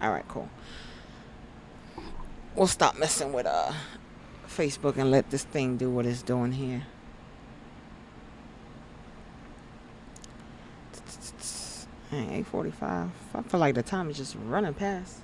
All right, cool. We'll stop messing with Facebook and let this thing do what it's doing here. Dang, 8:45. I feel like the time is just running past.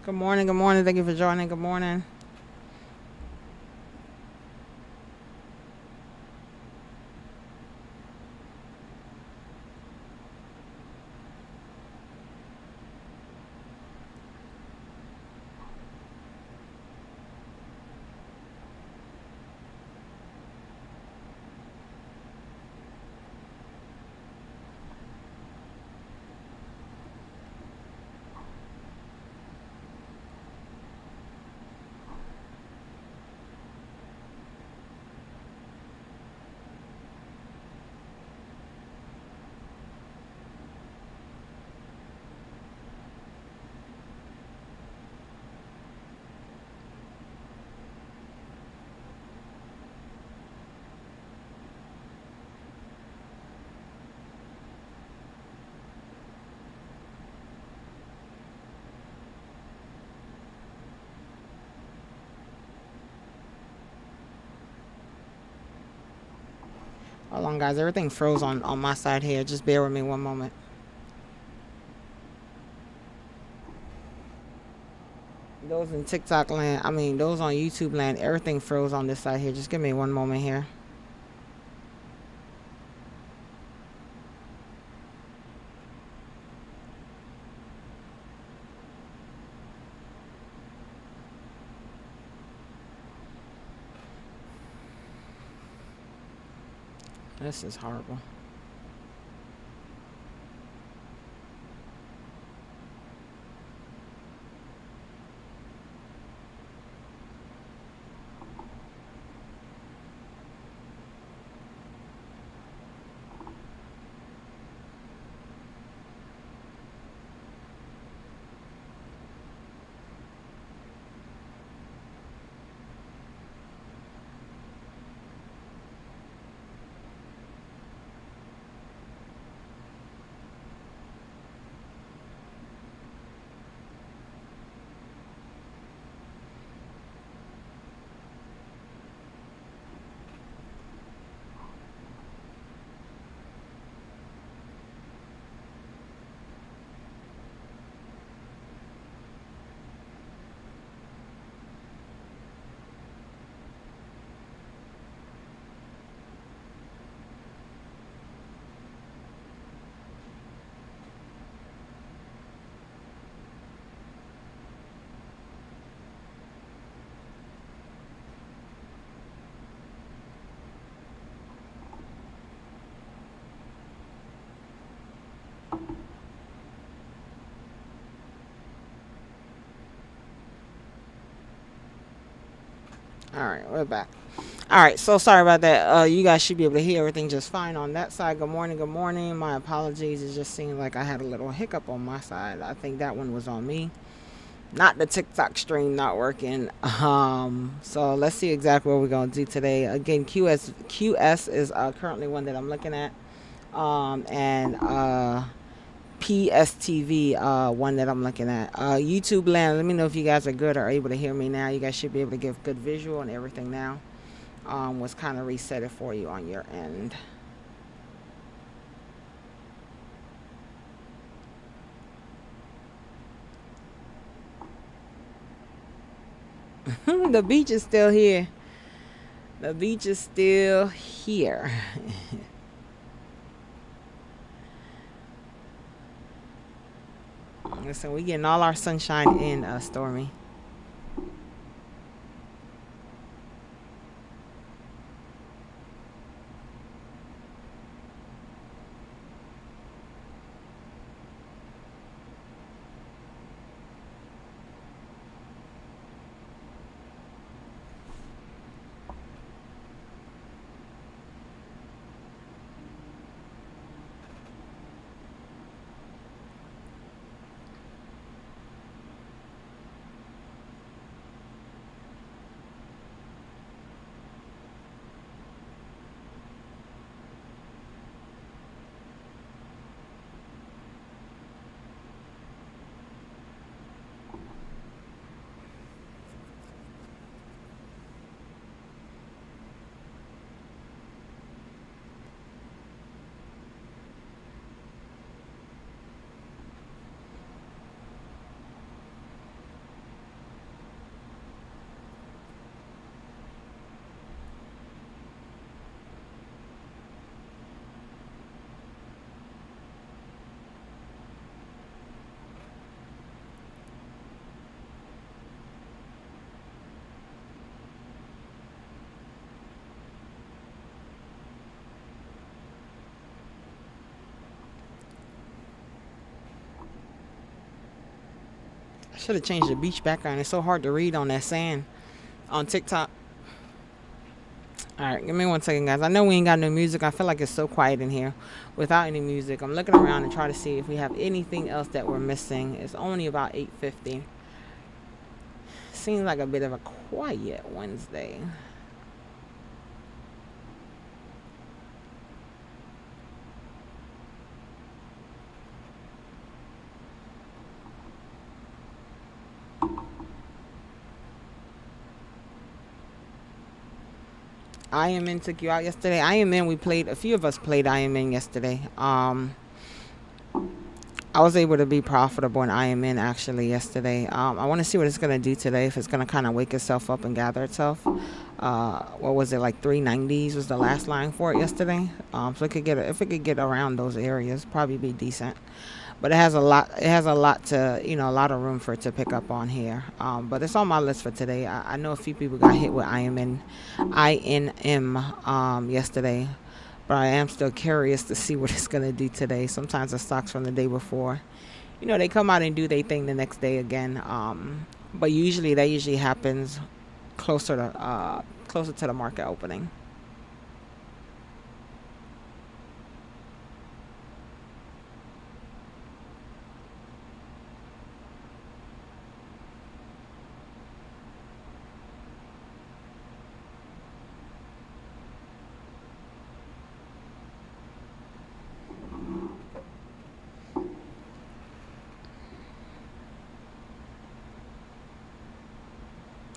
Good morning. Good morning. Thank you for joining. Good morning. Hold on, guys. Everything froze on my side here. Just bear with me one moment. Those in TikTok land, I mean, those on YouTube land, everything froze on this side here. Just give me one moment here. This is horrible. All right, we're back. All right, so sorry about that. You guys should be able to hear everything just fine on that side. Good morning, good morning. My apologies. It just seemed like I had a little hiccup on my side. I think that one was on me, not the TikTok stream not working. So let's see exactly what we're gonna do today. Again, QS is currently one that I'm looking at. And PSTV, one that I'm looking at. YouTube land. Let me know if you guys are good or able to hear me now. You guys should be able to give good visual and everything now. Was kind of reset it for you on your end. The beach is still here. The beach is still here. Listen, we getting all our sunshine in, Stormy. I should have changed the beach background. It's so hard to read on that sand on TikTok. All right, give me 1 second, guys. I know we ain't got no music. I feel like it's so quiet in here without any music. I'm looking around and try to see if we have anything else that we're missing. It's only about 8:50. Seems like a bit of a quiet Wednesday. I Am In took you out yesterday. I Am In, we played, a few of us played I Am In yesterday. I was able to be profitable in I Am In actually yesterday. I want to see what it's going to do today, if it's going to kind of wake itself up and gather itself. What was it, like 390s was the last line for it yesterday. So it could get, if it could get around those areas, probably be decent. But it has a lot. It has a lot to, a lot of room for it to pick up on here. But it's on my list for today. I know a few people got hit with INM yesterday, but I am still curious to see what it's gonna do today. Sometimes the stocks from the day before, they come out and do their thing the next day again. But usually that usually happens closer to the market opening.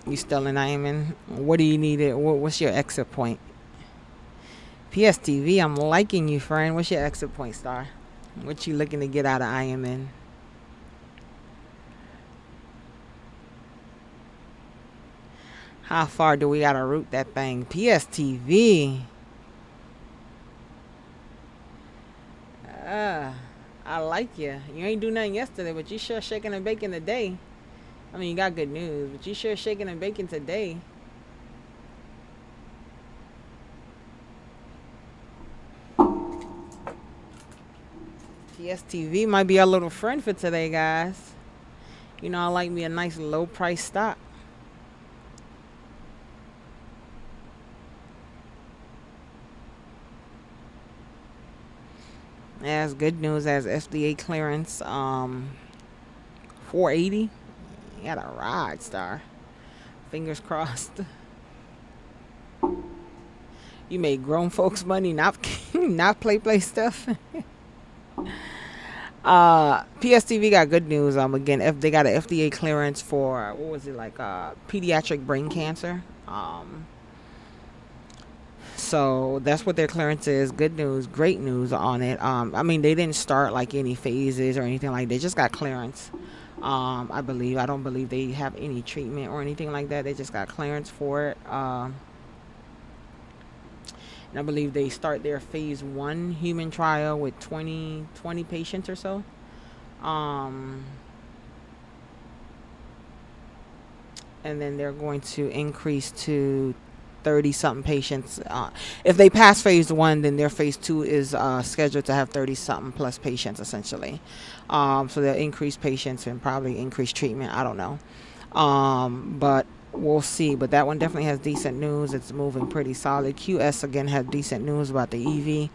You still in Ironman? What do you need? What's your exit point? PSTV, I'm liking you, friend. What's your exit point, Star? What you looking to get out of Ironman? How far do we gotta root that thing? PSTV. Uh, I like you. You ain't do nothing yesterday, but you sure shaking and baking today. I mean, you got good news, but you sure shaking and baking today. PSTV might be our little friend for today, guys. I like me a nice low price stock. As good news as FDA clearance. 480. You got a ride, Star. Fingers crossed. You made grown folks money, not not play stuff. PSTV got good news. Again, if they got an FDA clearance for, what was it, like pediatric brain cancer. So that's what their clearance is. Good news, great news on it. I mean, they didn't start like any phases or anything like that. They just got clearance. I believe. I don't believe they have any treatment or anything like that. They just got clearance for it. And I believe they start their phase 1 human trial with 20 patients or so. Um, and then they're going to increase to 30 something patients. If they pass phase one, then their phase two is scheduled to have 30 something plus patients essentially. So they'll increase patients and probably increase treatment. I don't know. But we'll see. But that one definitely has decent news. It's moving pretty solid. QS again has decent news about the EV.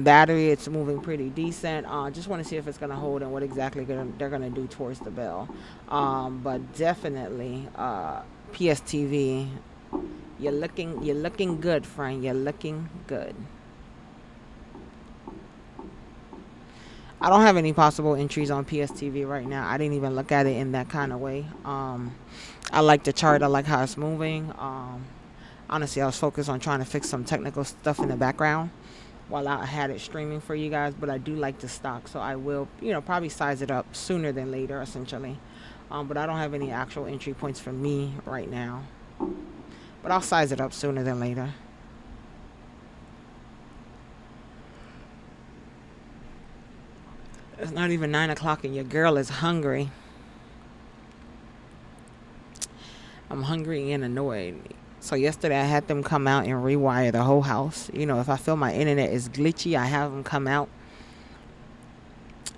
Battery, it's moving pretty decent. Just want to see if it's going to hold and what exactly they're going to do towards the bell. But definitely, PSTV, you're looking good, friend. You're looking good. I don't have any possible entries on PSTV right now. I didn't even look at it in that kind of way. I like the chart. I like how it's moving. Honestly, I was focused on trying to fix some technical stuff in the background while I had it streaming for you guys. But I do like the stock, so I will, probably size it up sooner than later, essentially. But I don't have any actual entry points for me right now. But I'll size it up sooner than later. It's not even 9 o'clock and your girl is hungry. I'm hungry and annoyed. So yesterday I had them come out and rewire the whole house. If I feel my internet is glitchy, I have them come out.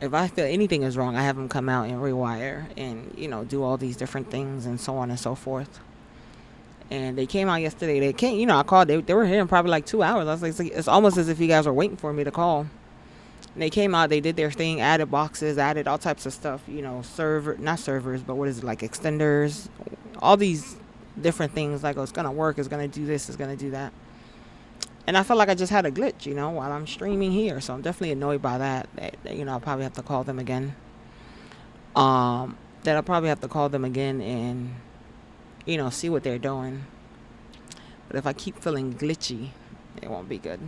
If I feel anything is wrong, I have them come out and rewire and, do all these different things and so on and so forth. And they came out yesterday. They came, I called. They were here in probably like 2 hours. I was like, it's almost as if you guys were waiting for me to call. And they came out, they did their thing, added boxes, added all types of stuff, not servers, but what is it, like extenders, all these different things, like, oh, it's going to work, it's going to do this, it's going to do that. And I felt like I just had a glitch, while I'm streaming here. So I'm definitely annoyed by that. I'll probably have to call them again. That I'll probably have to call them again and, see what they're doing. But if I keep feeling glitchy, it won't be good.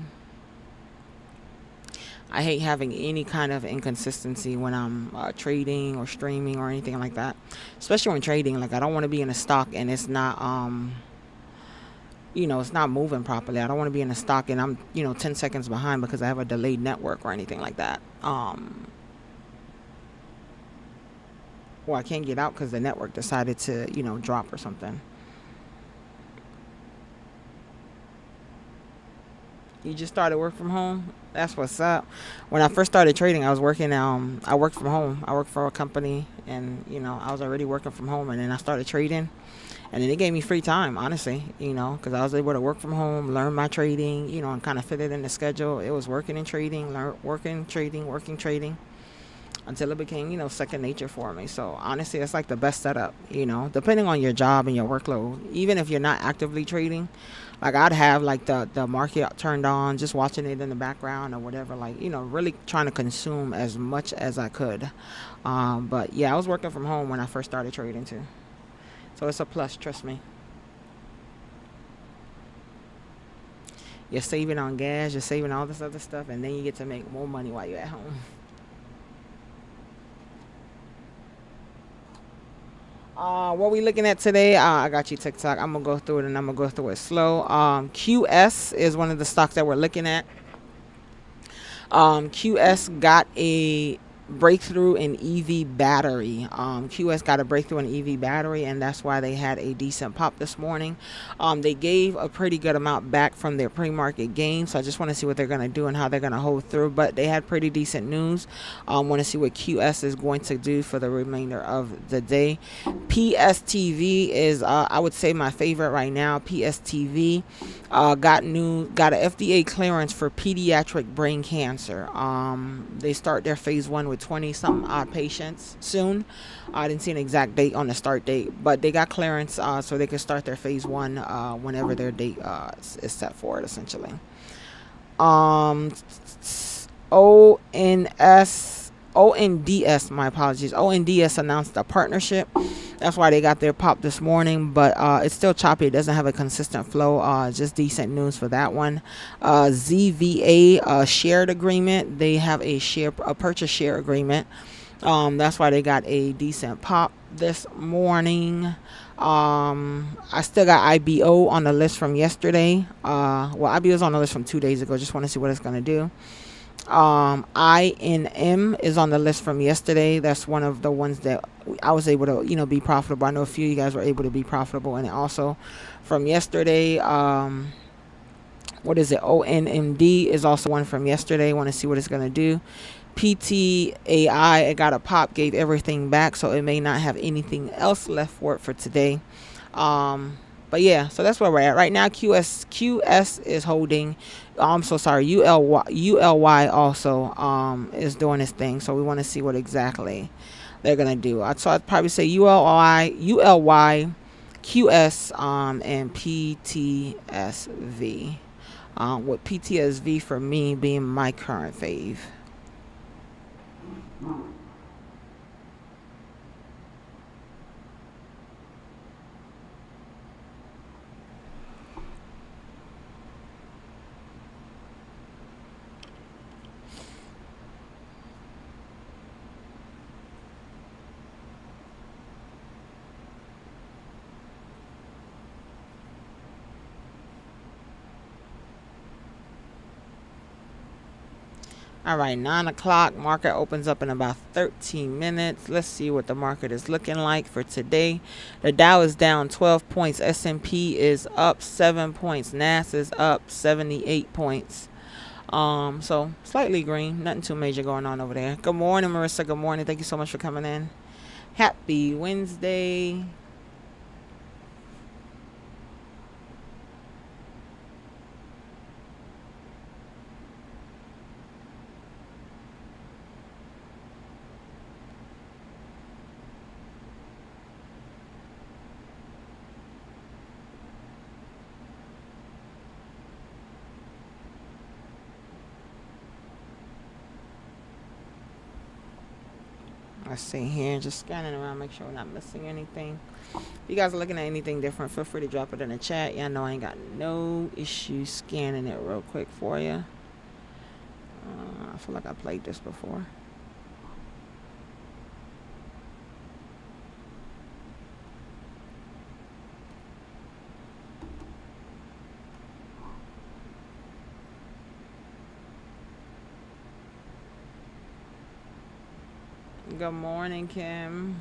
I hate having any kind of inconsistency when I'm trading or streaming or anything like that. Especially when trading. Like, I don't want to be in a stock and it's not, it's not moving properly. I don't want to be in a stock and I'm, 10 seconds behind because I have a delayed network or anything like that. Well, I can't get out because the network decided to, drop or something. You just started work from home? That's what's up. When I first started trading, I was working, I worked from home. I worked for a company and, I was already working from home, and then I started trading. And then it gave me free time, honestly, because I was able to work from home, learn my trading, and kind of fit it in the schedule. It was working and trading, working, trading, until it became, second nature for me. So honestly, it's like the best setup, depending on your job and your workload. Even if you're not actively trading, like I'd have like the market turned on, just watching it in the background or whatever, like, really trying to consume as much as I could. But yeah, I was working from home when I first started trading too. So it's a plus, trust me. You're saving on gas, you're saving all this other stuff, and then you get to make more money while you're at home. What we looking at today? I got you TikTok. I'm gonna go through it and I'm gonna go through it slow. QS is one of the stocks that we're looking at. QS got a breakthrough in EV battery. QS got a breakthrough in EV battery, and that's why they had a decent pop this morning. They gave a pretty good amount back from their pre-market gains, so I just want to see what they're going to do and how they're going to hold through. But they had pretty decent news. Want to see what QS is going to do for the remainder of the day. PSTV is, I would say, my favorite right now. PSTV got an FDA clearance for pediatric brain cancer. They start their phase one with 20 some odd patients soon. I didn't see an exact date on the start date, but they got clearance so they can start their phase one whenever their date is set for it, essentially. ONDS, my apologies. ONDS announced a partnership. That's why they got their pop this morning, but it's still choppy. It doesn't have a consistent flow. Just decent news for that one. ZVA shared agreement. They have a purchase share agreement. That's why they got a decent pop this morning. I still got IBO on the list from yesterday. IBO is on the list from 2 days ago. Just want to see what it's going to do. INM is on the list from yesterday. That's one of the ones that I was able to, be profitable. I know a few of you guys were able to be profitable. And also from yesterday, what is it? ONMD is also one from yesterday. Want to see what it's going to do. PTAI, it got a pop, gave everything back, so it may not have anything else left for it for today. But yeah, so that's where we're at right now. QS is holding. I'm so sorry. ULY also is doing its thing. So we want to see what exactly they're gonna do. So I'd probably say ULY, QS, and PTSV. With PTSV for me being my current fave. All right, 9 o'clock. Market opens up in about 13 minutes. Let's see what the market is looking like for today. The Dow is down 12 points. S&P is up 7 points. NAS is up 78 points. So slightly green. Nothing too major going on over there. Good morning, Marissa. Good morning. Thank you so much for coming in. Happy Wednesday. Let's see here, just scanning around, make sure we're not missing anything. If you guys are looking at anything different, feel free to drop it in the chat. Yeah, I know I ain't got no issue scanning it real quick for you. I feel like I played this before. Good morning, Kim.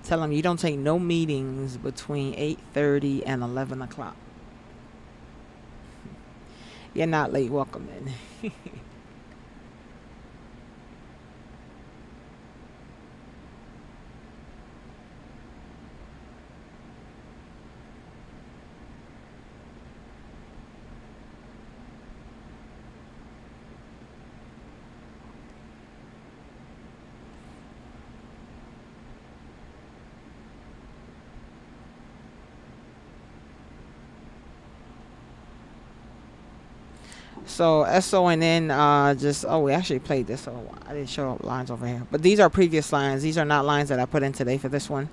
Tell them you don't take no meetings between 8:30 and 11 o'clock. You're not late. Welcome in. So SONN just we actually played this, so I didn't show up lines over here. But these are previous lines. These are not lines that I put in today for this one.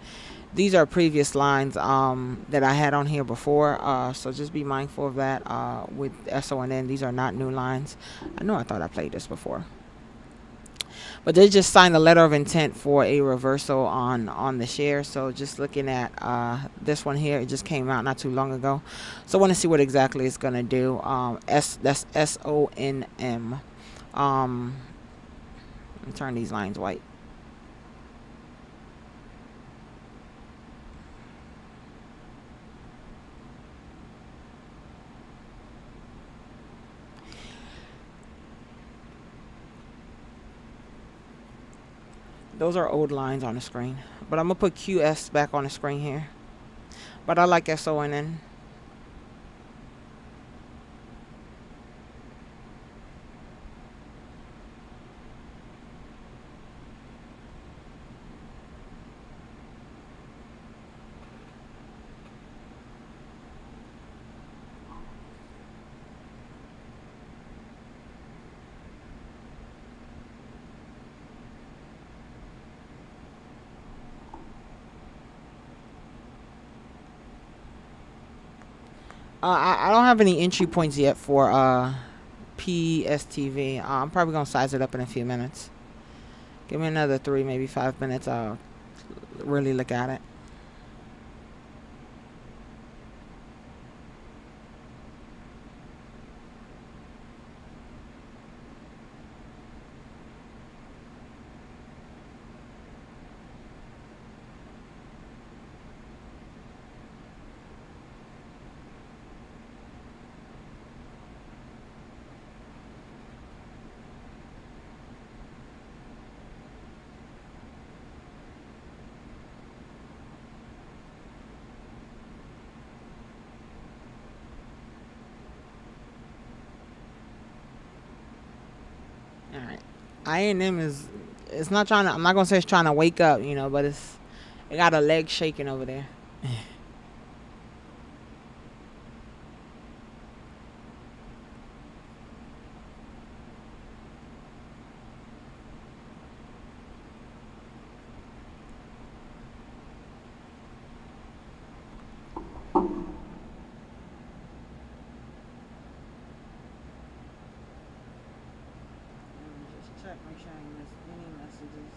These are previous lines that I had on here before. So just be mindful of that with SONN. These are not new lines. I know I thought I played this before. But they just signed a letter of intent for a reversal on the share. So just looking at this one here, it just came out not too long ago. So I want to see what exactly it's going to do. That's SONM. Let me turn these lines white. Those are old lines on the screen. But I'm going to put QS back on the screen here. But I like SONN. I don't have any entry points yet for PSTV. I'm probably going to size it up in a few minutes. Give me another 3, maybe 5 minutes. I'll really look at it. I&M is, it's not trying to, I'm not gonna say it's trying to wake up, but it got a leg shaking over there. Let me just check, make sure I ain't missed any messages.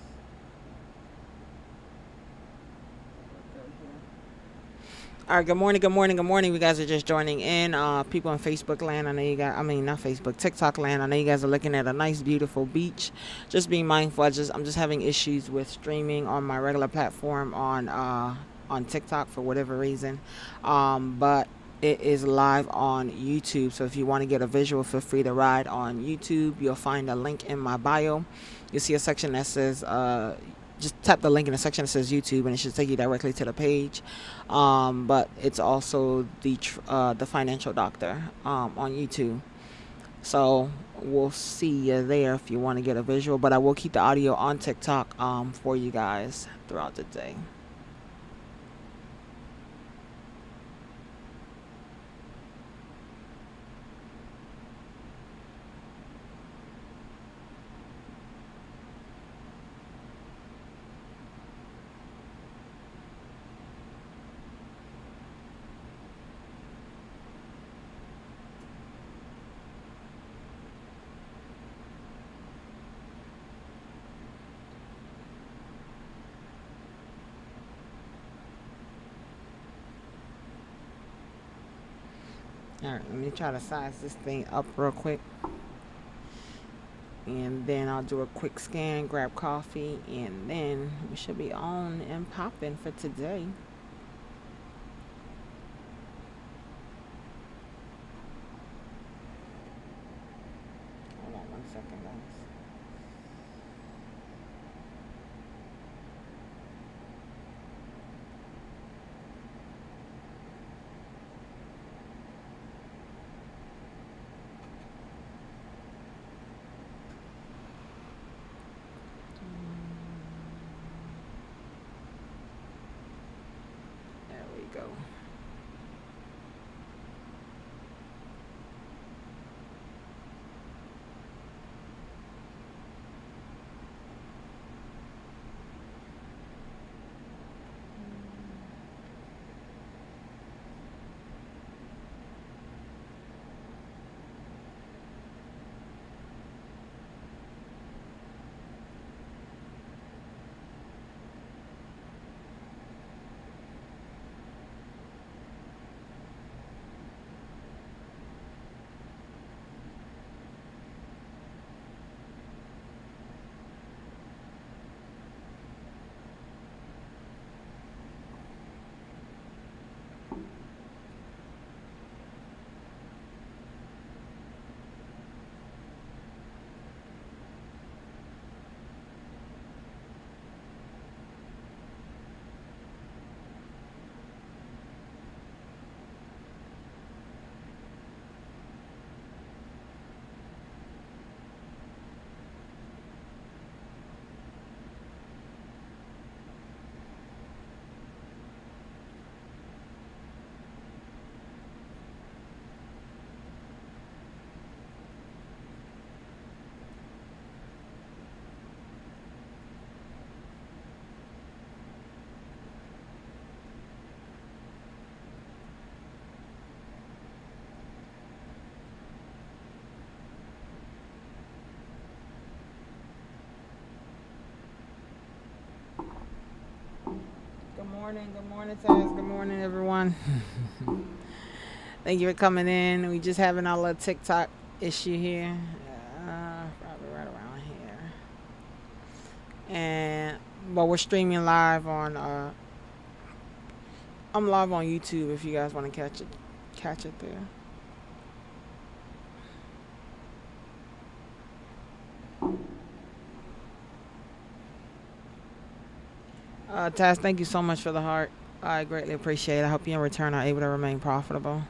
All right, good morning, good morning, good morning. You guys are just joining in. People in Facebook land, I know you guys, I mean, not Facebook, TikTok land. I know you guys are looking at a nice, beautiful beach. Just being mindful. I'm just having issues with streaming on my regular platform on TikTok for whatever reason. But it is live on YouTube. So if you want to get a visual, feel free to ride on YouTube. You'll find a link in my bio. You'll see a section that says just tap the link in the section that says YouTube, and it should take you directly to the page. But it's also the financial doctor on YouTube. So we'll see you there if you want to get a visual. But I will keep the audio on TikTok for you guys throughout the day. All right, let me try to size this thing up real quick. And then I'll do a quick scan, grab coffee, and then we should be on and popping for today. Hold on 1 second, guys. There we go. Good morning, Taz. Good morning, everyone. Thank you for coming in. We just having our little TikTok issue here. Probably right around here. And but we're streaming live on I'm live on YouTube if you guys want to catch it there. Taz, thank you so much for the heart. I greatly appreciate it. I hope you in return are able to remain profitable.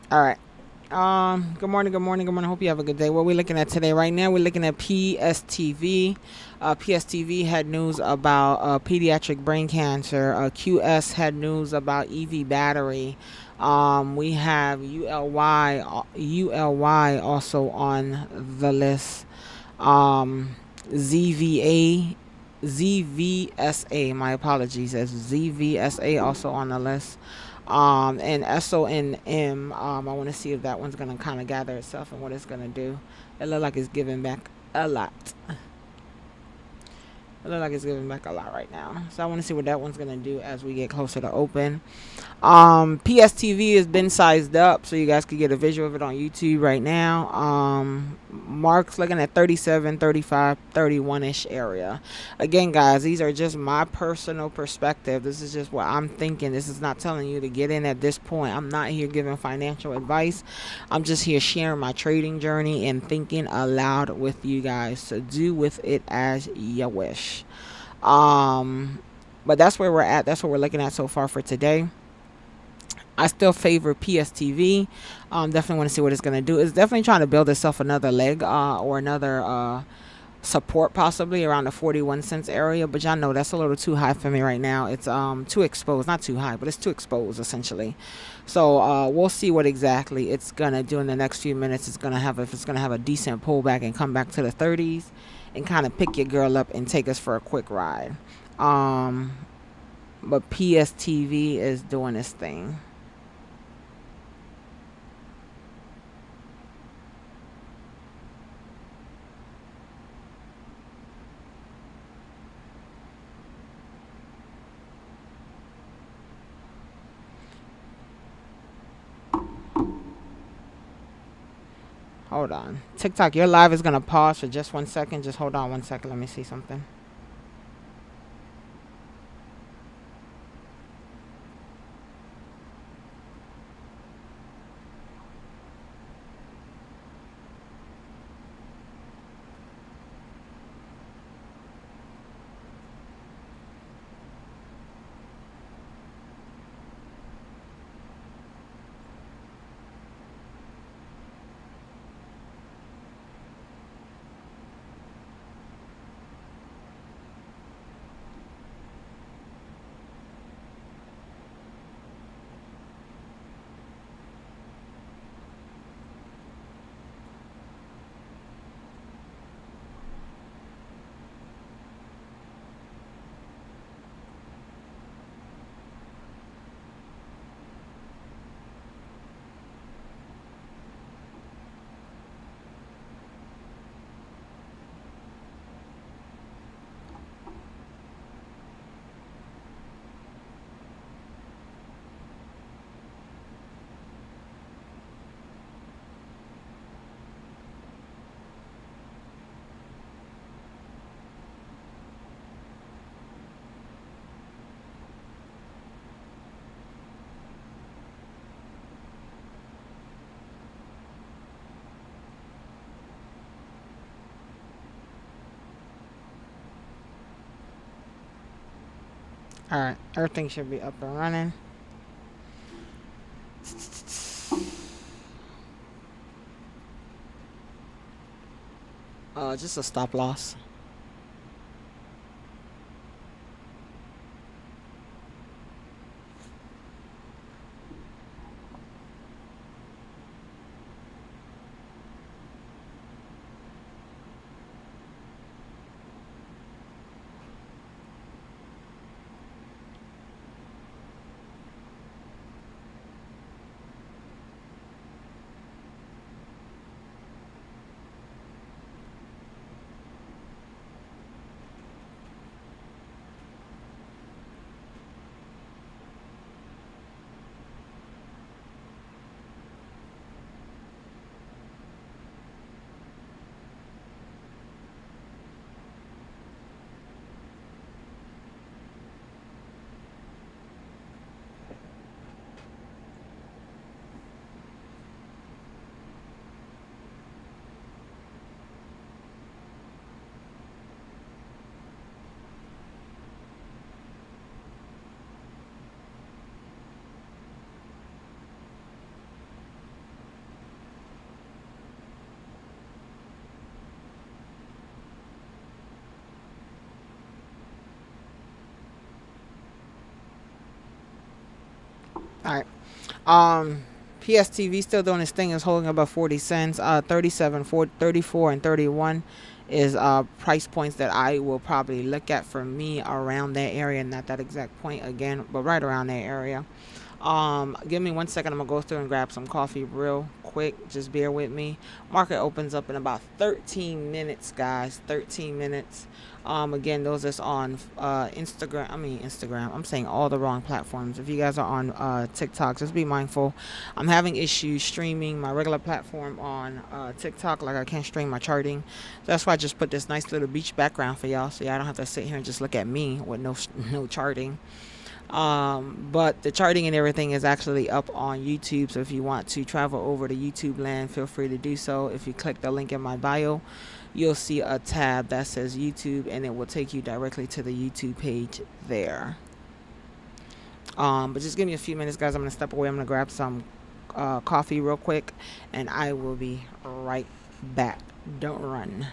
All right. Good morning, good morning, good morning. Hope you have a good day. What we're looking at today, right now, we're looking at PSTV. PSTV had news about pediatric brain cancer. QS had news about EV battery. We have ULY also on the list. Um, ZVA, ZVSA. My apologies, as ZVSA also on the list. And SONM. I want to see if that one's gonna kind of gather itself and what it's gonna do. It look like it's giving back a lot. It look like it's giving back a lot right now. So I want to see what that one's gonna do as we get closer to open. PSTV has been sized up, so you guys can get a visual of it on YouTube right now. Mark's looking at 37, 35, 31-ish area. Again, guys, these are just my personal perspective. This is just what I'm thinking. This is not telling you to get in at this point. I'm not here giving financial advice. I'm just here sharing my trading journey and thinking aloud with you guys. So do with it as you wish. Um, but that's where we're at. That's what we're looking at so far for today. I still favor PSTV. Definitely want to see what it's going to do. It's definitely trying to build itself another leg or another support possibly around the 41 cents area. But y'all know that's a little too high for me right now. It's too exposed. Not too high, but it's too exposed essentially. So we'll see what exactly it's going to do in the next few minutes. It's going to have, if it's going to have a decent pullback and come back to the 30s and kind of pick your girl up and take us for a quick ride. Um, but PSTV is doing this thing. Hold on. TikTok, your live is going to pause for just 1 second. Just hold on 1 second. Let me see something. All right. Everything should be up and running. Just a stop loss. All right. Um, PSTV still doing its thing. Is holding about 40 cents. 37, 4, 34, and 31 is price points that I will probably look at for me around that area. Not that exact point again, but right around that area. Give me 1 second. I'm gonna go through and grab some coffee real quick. Just bear with me. Market opens up in about 13 minutes, guys. 13 minutes. Again, those is on Instagram. I mean Instagram. I'm saying all the wrong platforms. If you guys are on TikTok, just be mindful. I'm having issues streaming my regular platform on TikTok. Like I can't stream my charting. So that's why I just put this nice little beach background for y'all, so y'all don't have to sit here and just look at me with no charting. But the charting and everything is actually up on YouTube. So if you want to travel over to YouTube land, feel free to do so. If you click the link in my bio, you'll see a tab that says YouTube, and it will take you directly to the YouTube page there. But just give me a few minutes, guys. I'm gonna step away. I'm gonna grab some coffee real quick, and I will be right back. Don't run.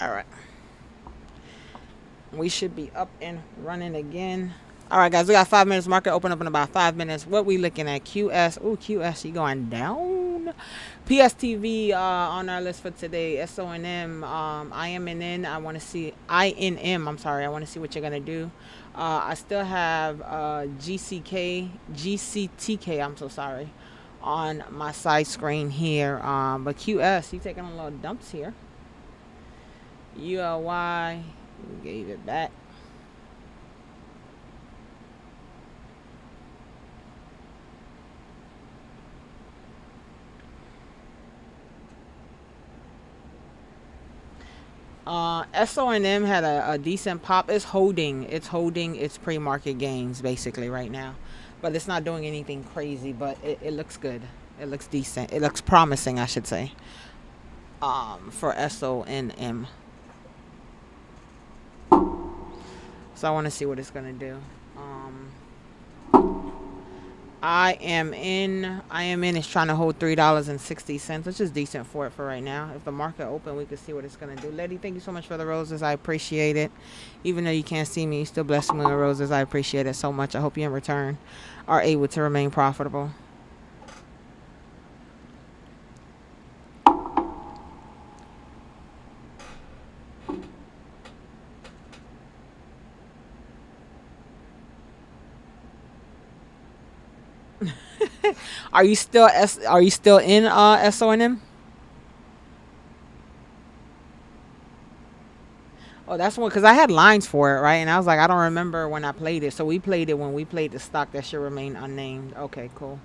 All right. We should be up and running again. All right, guys, we got 5 minutes. Market open up in about 5 minutes. What we looking at? QS. Ooh, QS, she going down. PSTV on our list for today. SONM, IMNN. I want to see INM. I'm sorry. I want to see what you're gonna do. I still have GCTK. I'm so sorry, on my side screen here. But QS, you taking a little dumps here. ULY, gave it back. SONM had a decent pop. It's holding. It's holding its pre-market gains basically right now, but it's not doing anything crazy. But it looks good. It looks decent. It looks promising, I should say. For SONM. So I want to see what it's gonna do. I am in is trying to hold $3.60, which is decent for it for right now. If the market open, we can see what it's gonna do. Letty, thank you so much for the roses. I appreciate it. Even though you can't see me, you still bless me with roses. I appreciate it so much. I hope you in return are able to remain profitable. Are you still in SONM? Oh, that's one because I had lines for it, right? And I was like, I don't remember when I played it. So we played it when we played the stock that should remain unnamed. Okay, cool.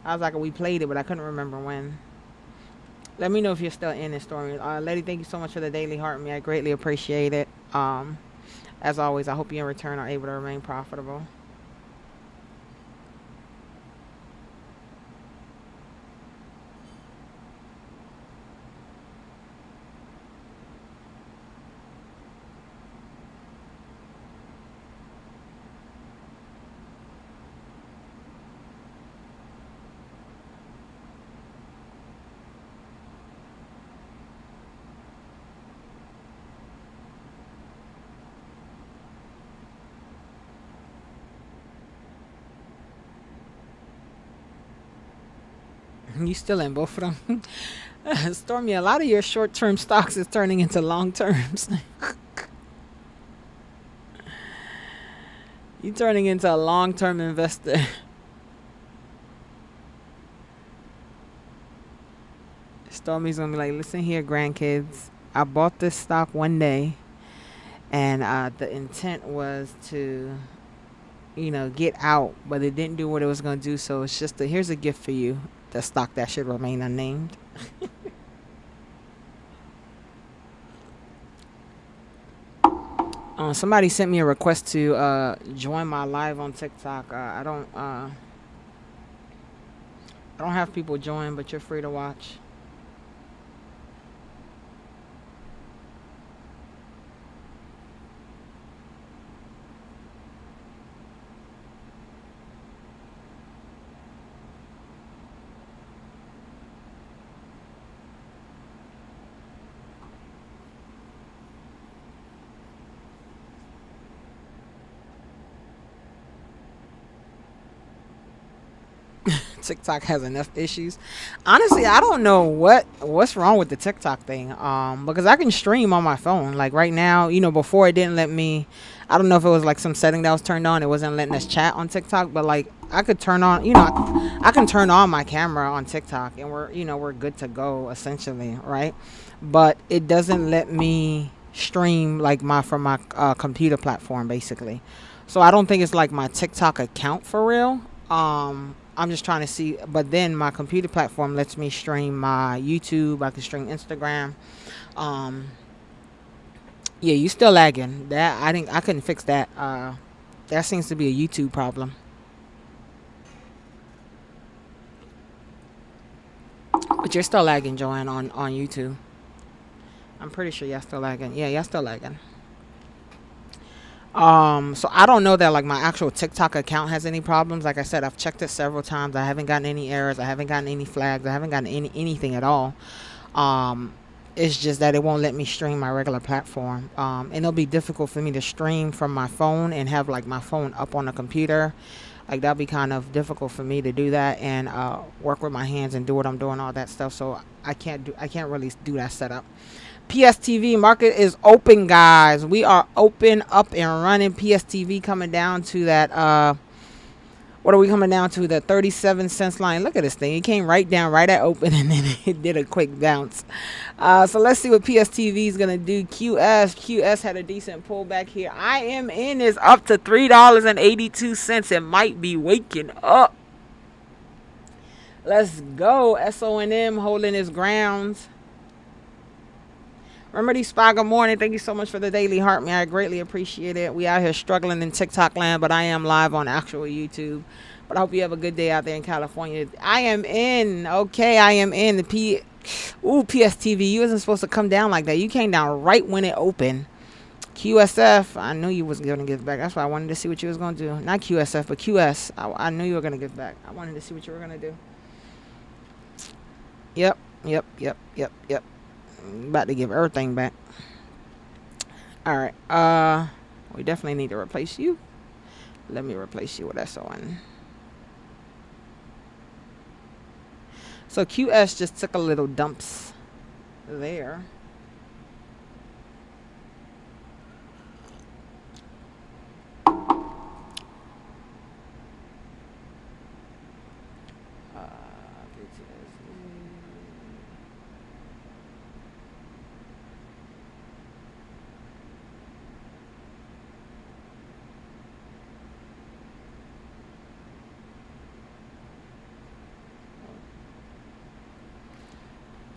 I was like, we played it, but I couldn't remember when. Let me know if you're still in it, Stormy. Lady, thank you so much for the daily heart me. I greatly appreciate it. As always, I hope you in return are able to remain profitable. You still in both of them? Stormy, a lot of your short-term stocks is turning into long-terms. You turning into a long-term investor. Stormy's gonna be like, listen here, grandkids. I bought this stock one day, and the intent was to, get out, but it didn't do what it was gonna do. So it's just here's a gift for you. The stock that should remain unnamed. Somebody sent me a request to join my live on TikTok. I don't have people join, but you're free to watch. TikTok has enough issues. Honestly, I don't know what's wrong with the TikTok thing. Because I can stream on my phone. Like right now, before it didn't let me. I don't know if it was like some setting that was turned on. It wasn't letting us chat on TikTok, but like I could turn on, I can turn on my camera on TikTok, and we're good to go essentially, right? But it doesn't let me stream like from my computer platform basically. So I don't think it's like my TikTok account for real. I'm just trying to see, but then my computer platform lets me stream my YouTube. I can stream Instagram. Um, yeah, you still lagging. That I couldn't fix that. That seems to be a YouTube problem. But you're still lagging, Joanne, on YouTube. I'm pretty sure y'all still lagging. Yeah, y'all still lagging. So I don't know that like my actual TikTok account has any problems. Like I said, I've checked it several times. I haven't gotten any errors. I haven't gotten any flags. I haven't gotten anything at all. Um, It's just that it won't let me stream my regular platform. And it'll be difficult for me to stream from my phone and have like my phone up on the computer. Like that'll be kind of difficult for me to do that and work with my hands and do what I'm doing, all that stuff. So I can't really do that setup. PSTV market is open, guys. We are open, up and running. PSTV coming down to that. What are we coming down to? The 37 cents line. Look at this thing. It came right down, right at open, and then it did a quick bounce. So let's see what PSTV is gonna do. QS had a decent pullback here. IMN is up to $3.82. It might be waking up. Let's go. SONM holding its grounds. Remedy Spy, good morning. Thank you so much for the daily heart, man. I greatly appreciate it. We out here struggling in TikTok land, but I am live on actual YouTube. But I hope you have a good day out there in California. I am in. Okay, I am in. PSTV. You wasn't supposed to come down like that. You came down right when it opened. QSF, I knew you was going to give back. That's why I wanted to see what you was going to do. Not QSF, but QS. I knew you were going to give back. I wanted to see what you were going to do. Yep. About to give everything back. All right. We definitely need to replace you. Let me replace you with SON. So QS just took a little dumps there.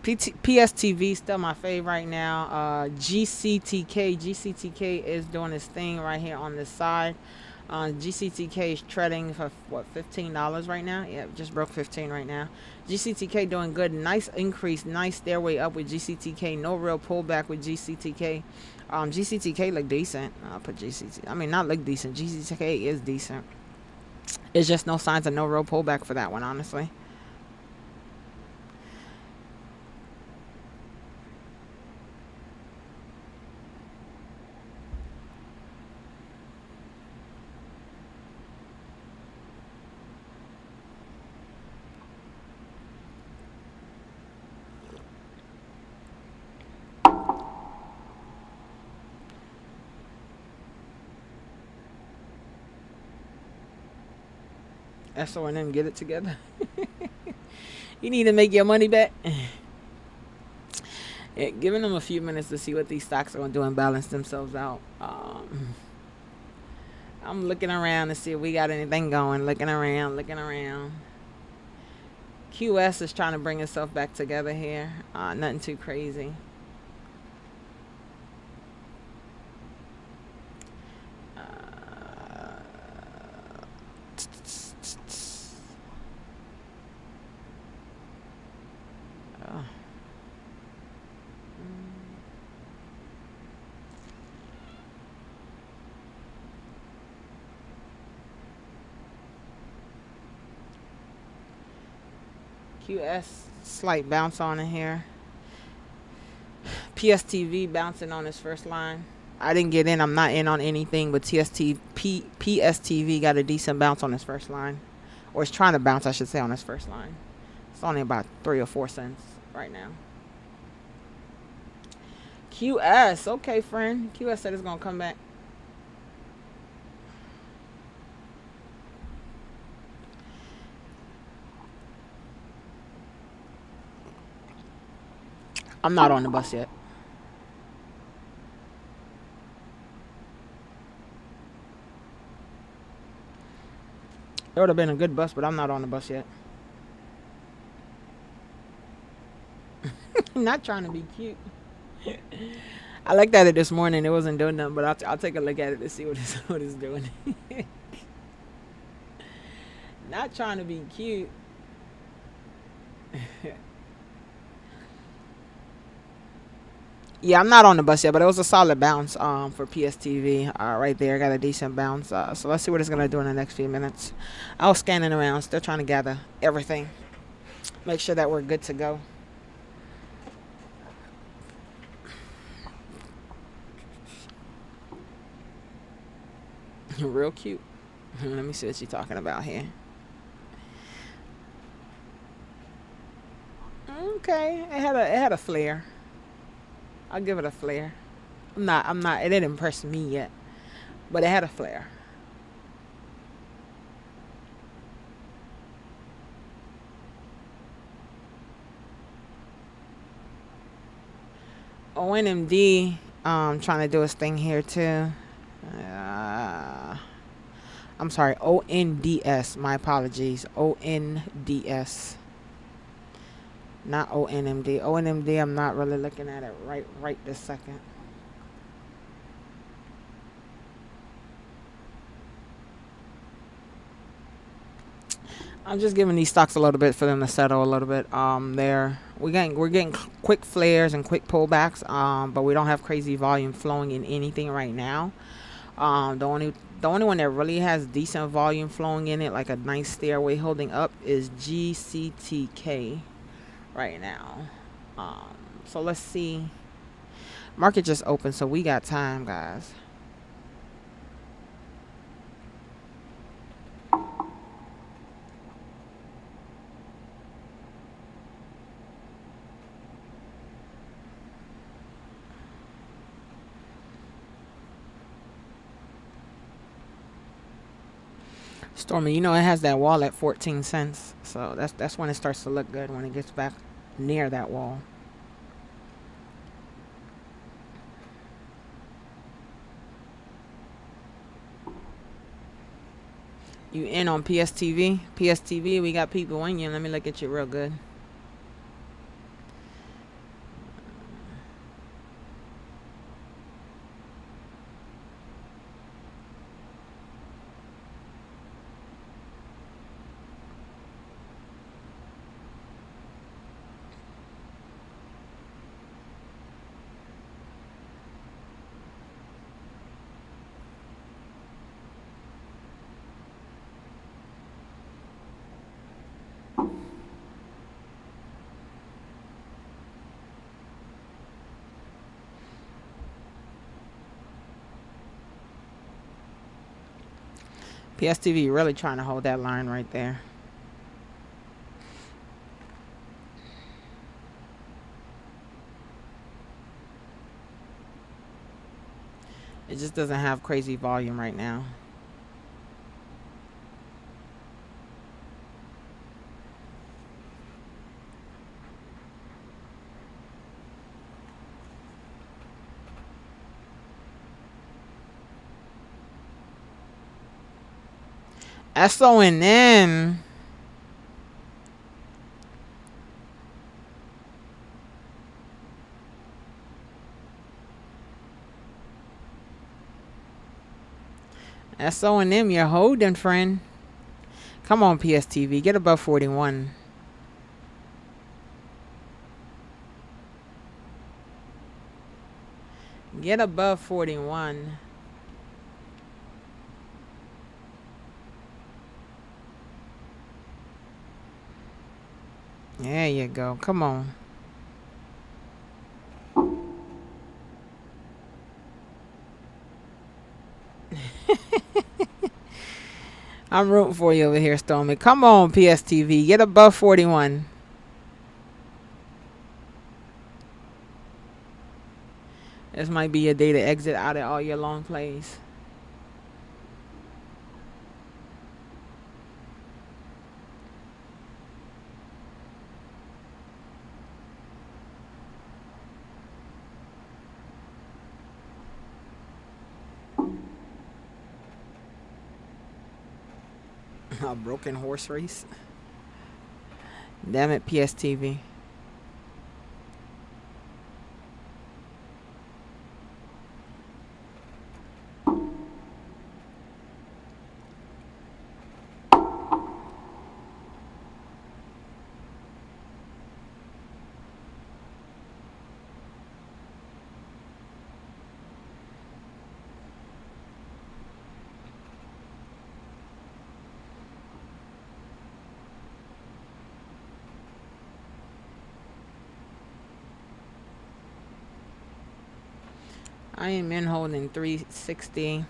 PSTV still my fave right now. GCTK is doing its thing right here on this side. GCTK is trading for what, $15 right now? Yeah, just broke 15 right now. GCTK doing good. Nice increase. Nice stairway up with GCTK. No real pullback with GCTK. GCTK look decent. I'll put GCT. I mean, not look decent. GCTK is decent. It's just no signs of no real pullback for that one, honestly. SONM, get it together. You need to make your money back. Yeah, giving them a few minutes to see what these stocks are going to do and balance themselves out. I'm looking around to see if we got anything going. Looking around. QS is trying to bring itself back together here. Nothing too crazy. QS slight bounce on it here. PSTV bouncing on his first line. I didn't get in. I'm not in on anything, but PSTV got a decent bounce on his first line, or it's trying to bounce, I should say, on his first line. It's only about 3 or 4 cents right now. QS, okay, friend. QS said it's gonna come back. I'm not on the bus yet. It would have been a good bus, but I'm not on the bus yet. Not trying to be cute. I looked at it this morning. It wasn't doing nothing, but I'll take a look at it to see what it's doing. Not trying to be cute. Yeah, I'm not on the bus yet, but it was a solid bounce for PSTV right there. Got a decent bounce. So let's see what it's going to do in the next few minutes. I was scanning around, still trying to gather everything. Make sure that we're good to go. Real cute. Let me see what she's talking about here. Okay, it had a flair. I'll give it a flair. I'm not it didn't impress me yet, but it had a flair. ONMD trying to do his thing here too. Uh, I'm sorry, ONDS. My apologies. ONDS. Not ONMD. ONMD, I'm not really looking at it right this second. I'm just giving these stocks a little bit for them to settle a little bit. There we're getting quick flares and quick pullbacks. But we don't have crazy volume flowing in anything right now. The only one that really has decent volume flowing in it, like a nice stairway holding up, is GCTK right now. Um, so let's see. Market just opened, so we got time, guys. Stormy, it has that wall at 14 cents. So that's when it starts to look good, when it gets back near that wall. You in on PSTV? PSTV, we got people in you. Let me look at you real good. PSTV really trying to hold that line right there. It just doesn't have crazy volume right now. SONM. SONM, you're holding, friend. Come on, PSTV. Get above 41. Get above 41. There you go. Come on. I'm rooting for you over here, Stormy. Come on, PSTV. Get above 41. This might be your day to exit out of all your long plays. A broken horse race. Damn it, PSTV. I am in holding 360.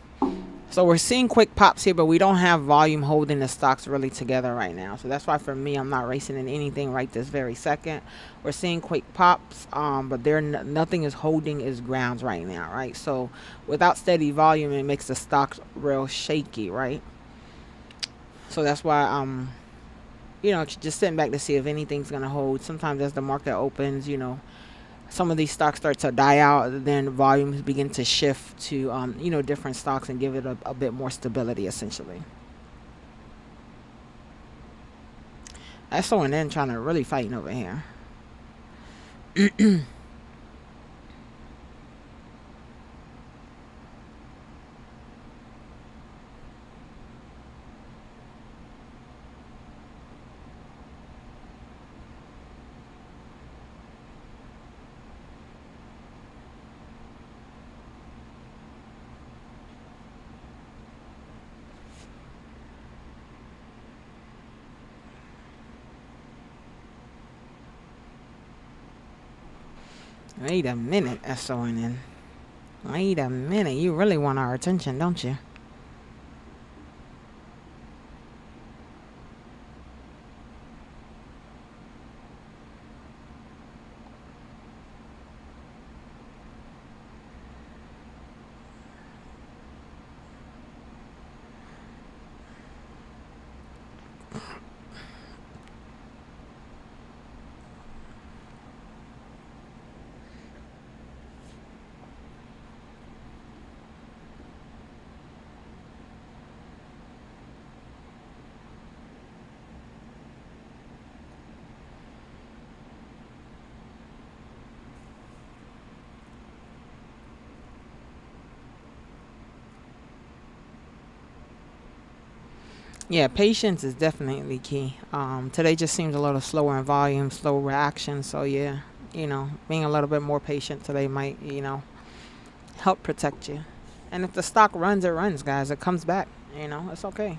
So we're seeing quick pops here, but we don't have volume holding the stocks really together right now. So that's why for me, I'm not racing in anything right this very second. We're seeing quick pops, but nothing is holding its grounds right now, right? So without steady volume, it makes the stocks real shaky, right? So that's why just sitting back to see if anything's gonna hold. Sometimes as the market opens, some of these stocks start to die out, then volumes begin to shift to different stocks and give it a bit more stability essentially. That's someone then trying to really fighting over here. Wait a minute, SONN. Wait a minute, you really want our attention, don't you? Yeah, patience is definitely key. Today just seems a little slower in volume, slow reaction. So yeah, being a little bit more patient today might, help protect you. And if the stock runs, it runs, guys. It comes back. It's okay.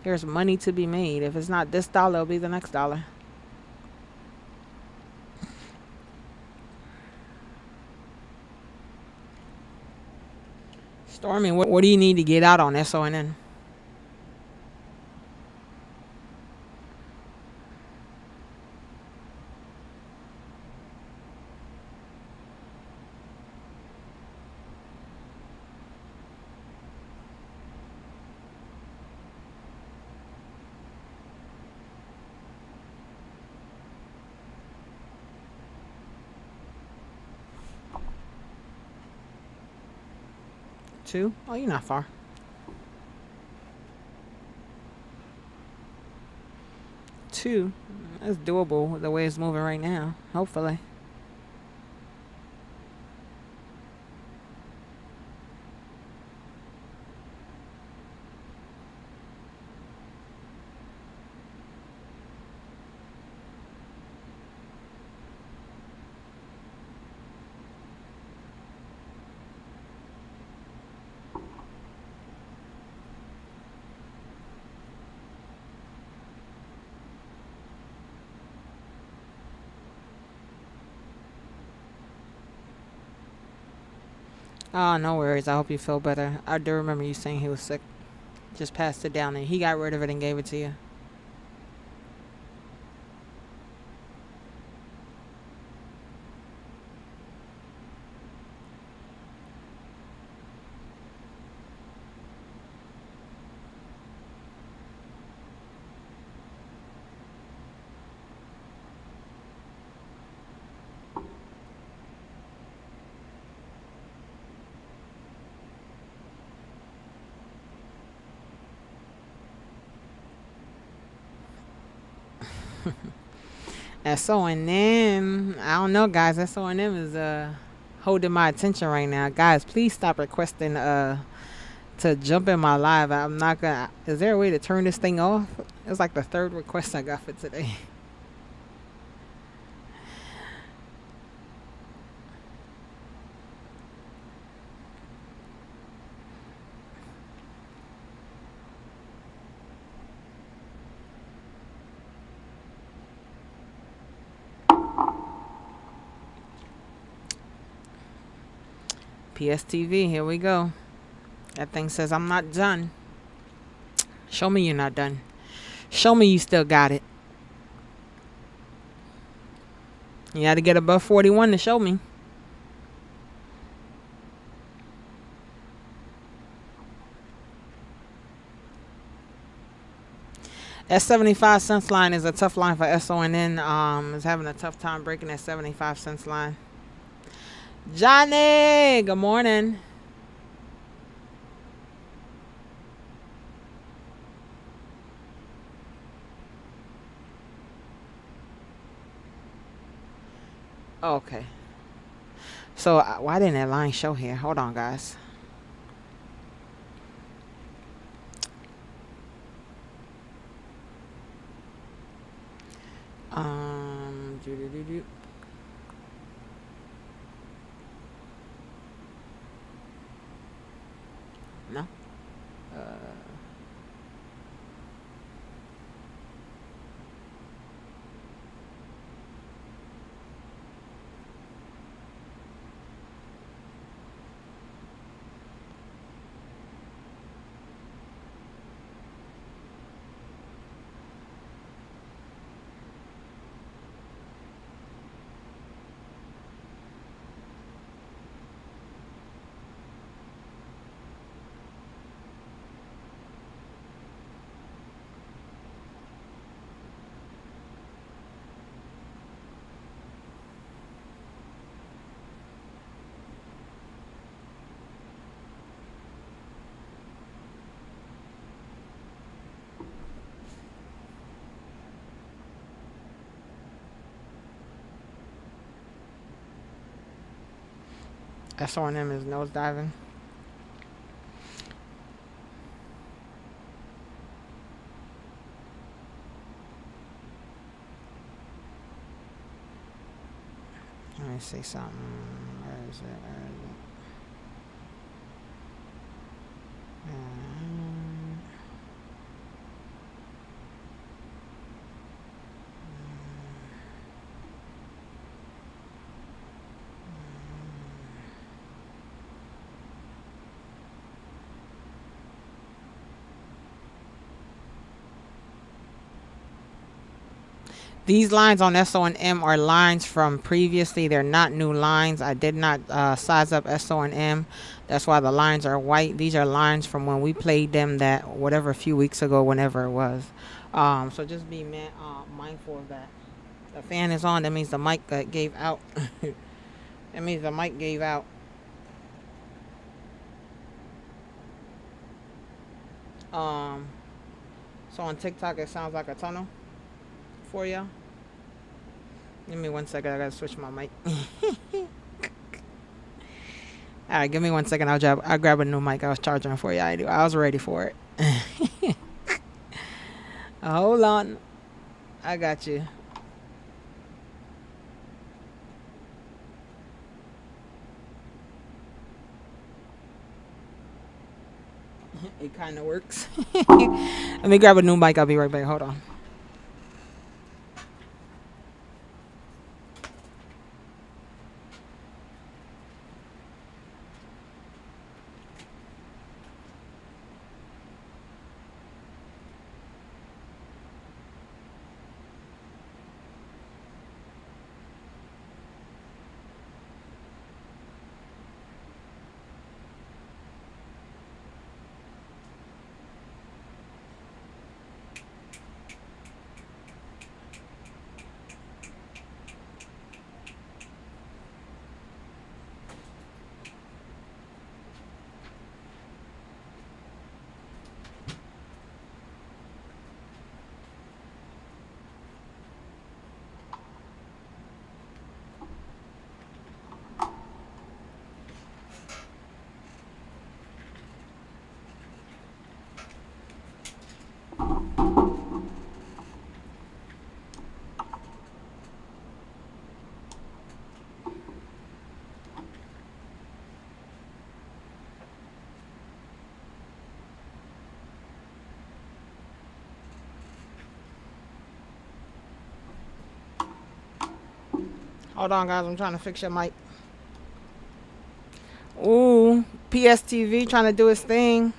There's money to be made. If it's not this dollar, it'll be the next dollar. Stormy, what do you need to get out on SONN? Two? Oh, you're not far. Two. That's doable the way it's moving right now. Hopefully. Oh, no worries. I hope you feel better. I do remember you saying he was sick. Just passed it down and he got rid of it and gave it to you. SONM. I don't know, guys. SONM is holding my attention right now. Guys, please stop requesting to jump in my live. I'm not gonna. Is there a way to turn this thing off? It's like the third request I got for today. PSTV. Here we go. That thing says I'm not done. Show me you're not done. Show me you still got it. You got to get above 41 to show me. That 75 cents line is a tough line for SONN. Is having a tough time breaking that 75 cents line. Johnny, good morning. Okay. So why didn't that line show here? Hold on, guys. Doo-doo-doo-doo. No. SONM is nose diving. Let me see something. Where is it? Where is it? These lines on SONM are lines from previously. They're not new lines. I did not size up SONM. That's why the lines are white. These are lines from when we played them that whatever a few weeks ago, whenever it was. So just be mindful of that. The fan is on. That means the mic gave out. That means the mic gave out. So on TikTok, it sounds like a tunnel for you. Give me 1 second. I gotta switch my mic. All right, give me 1 second. I'll grab a new mic. I was charging for you. I was ready for it. Hold on. I got you. It kind of works. Let me grab a new mic. I'll be right back. Hold on. Hold on, guys. I'm trying to fix your mic. Ooh, PSTV trying to do his thing.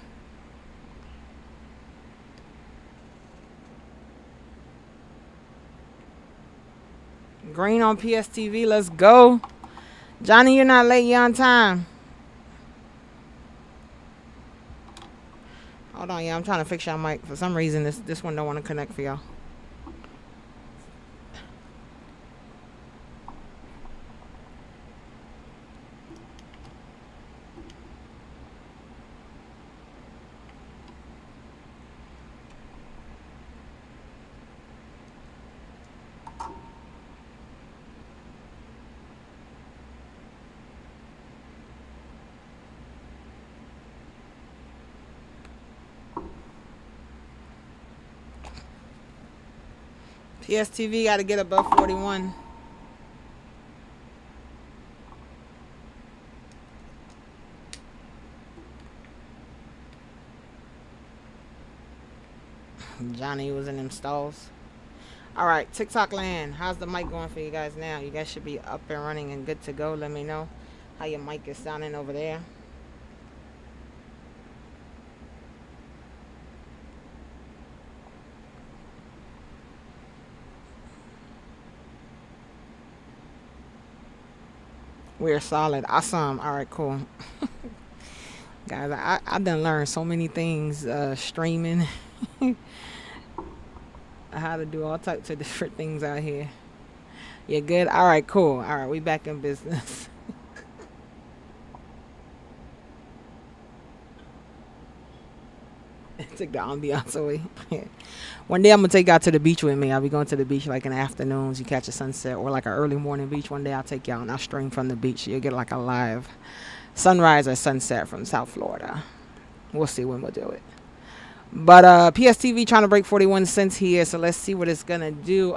Green on PSTV. Let's go. Johnny, you're not late. You're on time. Hold on, yeah. I'm trying to fix your mic. For some reason, this one don't want to connect for y'all. PSTV got to get above 41. Johnny was in them stalls. All right, TikTok land. How's the mic going for you guys now? You guys should be up and running and good to go. Let me know how your mic is sounding over there. We're solid. Awesome. All right, cool. Guys, I done learned so many things streaming. How to do all types of different things out here. You good? All right, cool. All right, we back in business. Took the ambiance away. One day I'm gonna take y'all to the beach with me. I'll be going to the beach like in the afternoons. You catch a sunset or like an early morning beach. One day I'll take y'all and I'll stream from the beach. You'll get like a live sunrise or sunset from South Florida. We'll see when we'll do it. But PSTV trying to break 41 cents here, so let's see what it's gonna do.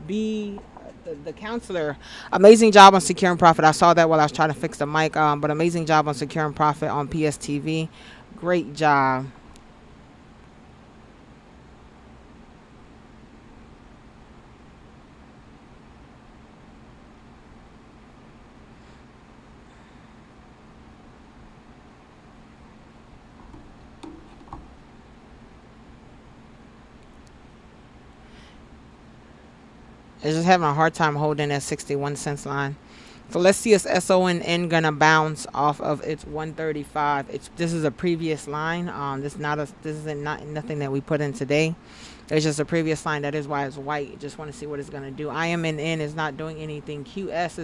B the counselor, amazing job on securing profit. I saw that while I was trying to fix the mic. But amazing job on securing profit on PSTV. Great job. It's just having a hard time holding that 61 cents line. So let's see, is SONN gonna bounce off of its 135? This is a previous line. This isn't not nothing that we put in today. It's just a previous line. That is why it's white. Just want to see what it's gonna do. IMNN is not doing anything. QS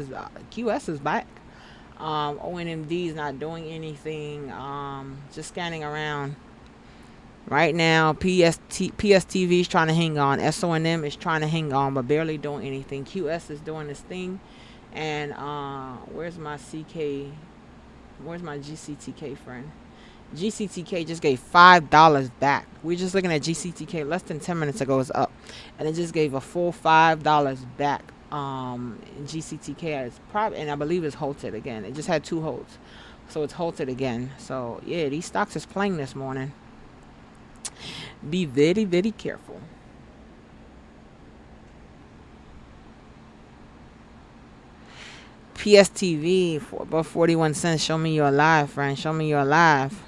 is back. ONMD is not doing anything. Just scanning around. Right now, PSTV is trying to hang on. SONM is trying to hang on, but barely doing anything. QS is doing this thing. And where's my CK? Where's my GCTK friend? GCTK just gave $5 back. We're just looking at GCTK less than 10 minutes ago. It's up. And it just gave a full $5 back. GCTK is probably, and I believe it's halted again. It just had 2 holds. So it's halted again. So yeah, these stocks is playing this morning. Be very, very careful. PSTV for above 41 cents. Show me you're alive, friend. Show me you're alive.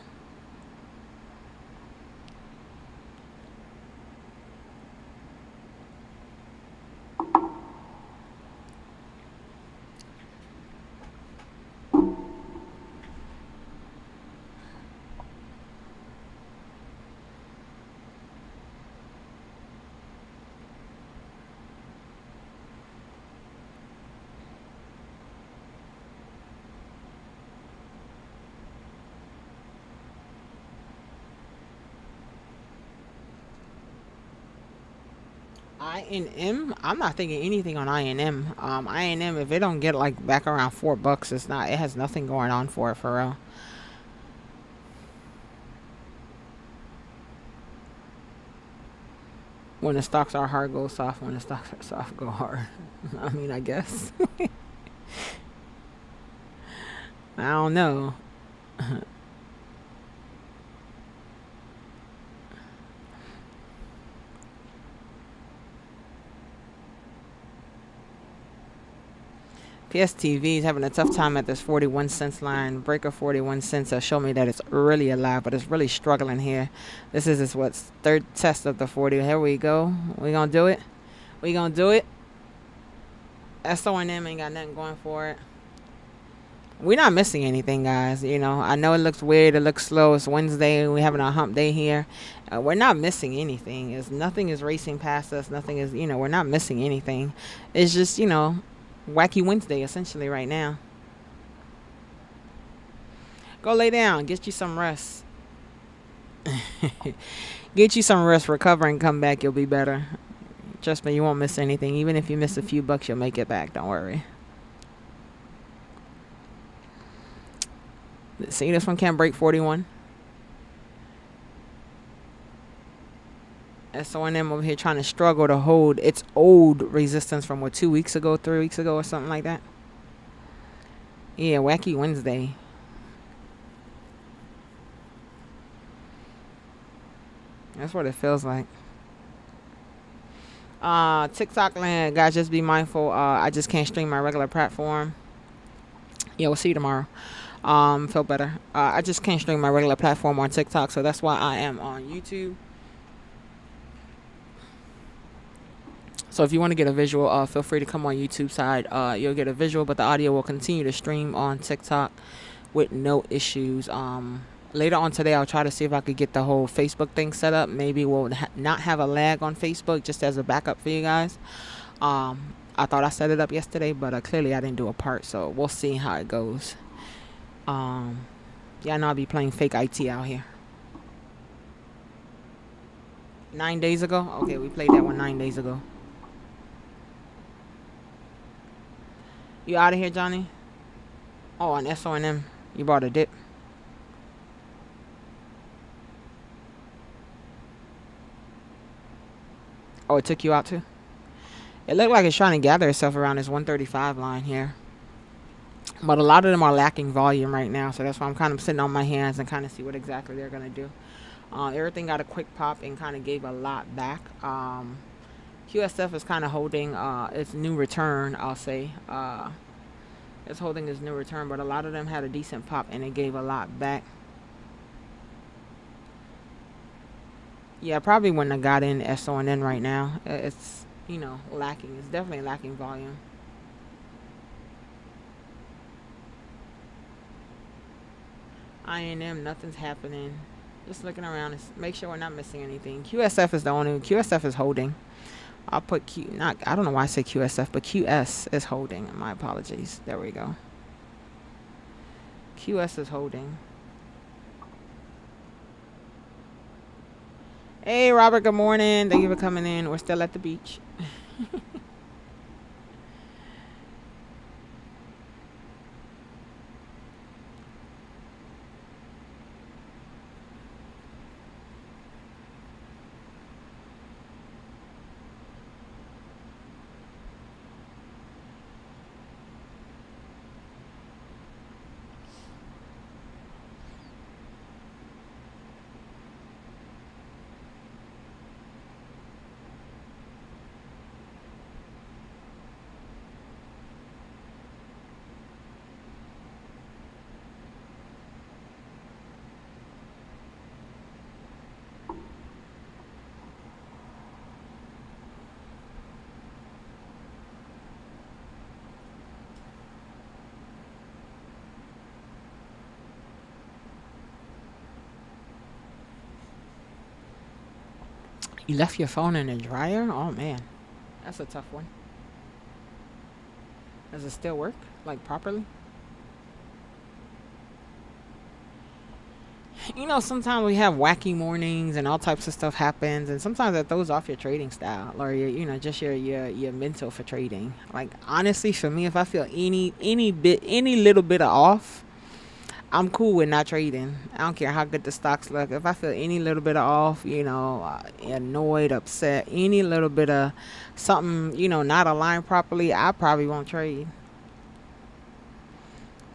INM. I'm not thinking anything on INM. INM, if it don't get like back around $4, it's not. It has nothing going on for it for real. When the stocks are hard, go soft. When the stocks are soft, go hard. I mean, I guess. I don't know. PSTV is having a tough time at this 41 cents line. Breaker 41 cents will show me that it's really alive, but it's really struggling here. This is its what's third test of the 40. Here we go. We gonna do it. We gonna do it. SONM ain't got nothing going for it. We're not missing anything, guys. You know, I know it looks weird. It looks slow. It's Wednesday. We're having a hump day here. We're not missing anything. Nothing is racing past us. Nothing is, we're not missing anything. It's just, wacky Wednesday essentially right now. Go lay down. Get you some rest. Get you some rest. Recover and come back. You'll be better. Trust me, you won't miss anything. Even if you miss a few bucks, you'll make it back. Don't worry. See, this one can't break 41. SONM over here trying to struggle to hold its old resistance from 2 weeks ago, 3 weeks ago, or something like that. Yeah, wacky Wednesday. That's what it feels like. TikTok land, guys, just be mindful. I just can't stream my regular platform. Yeah, we'll see you tomorrow. Feel better. I just can't stream my regular platform on TikTok, so that's why I am on YouTube. So if you want to get a visual, feel free to come on YouTube side. You'll get a visual, but the audio will continue to stream on TikTok with no issues. Later on today, I'll try to see if I could get the whole Facebook thing set up. Maybe we'll not have a lag on Facebook, just as a backup for you guys. I thought I set it up yesterday, but clearly I didn't do a part, so we'll see how it goes. Yeah, I know I'll be playing fake IT out here. 9 days ago? Okay, we played that one 9 days ago. You out of here, Johnny? Oh, on SONM, you bought a dip. Oh, it took you out too? It looked like it's trying to gather itself around this 135 line here. But a lot of them are lacking volume right now, so that's why I'm kind of sitting on my hands and kind of see what exactly they're going to do. Everything got a quick pop and kind of gave a lot back. QSF is kind of holding its new return, I'll say. It's holding its new return, but a lot of them had a decent pop and it gave a lot back. Yeah, probably wouldn't have got in SONN right now. It's, lacking. It's definitely lacking volume. INM, nothing's happening. Just looking around, make sure we're not missing anything. QSF is the only. QSF is holding. I'll put I don't know why I say QSF, but QS is holding. My apologies. There we go. QS is holding. Hey, Robert, good morning. Thank you for coming in. We're still at the beach. You left your phone in the dryer? Oh, man. That's a tough one. Does it still work? Like, properly? Sometimes we have wacky mornings and all types of stuff happens, and sometimes that throws off your trading style or just your mental for trading. Like, honestly, for me, if I feel any little bit of off, I'm cool with not trading. I don't care how good the stocks look. If I feel any little bit of off, annoyed, upset, any little bit of something, not aligned properly, I probably won't trade.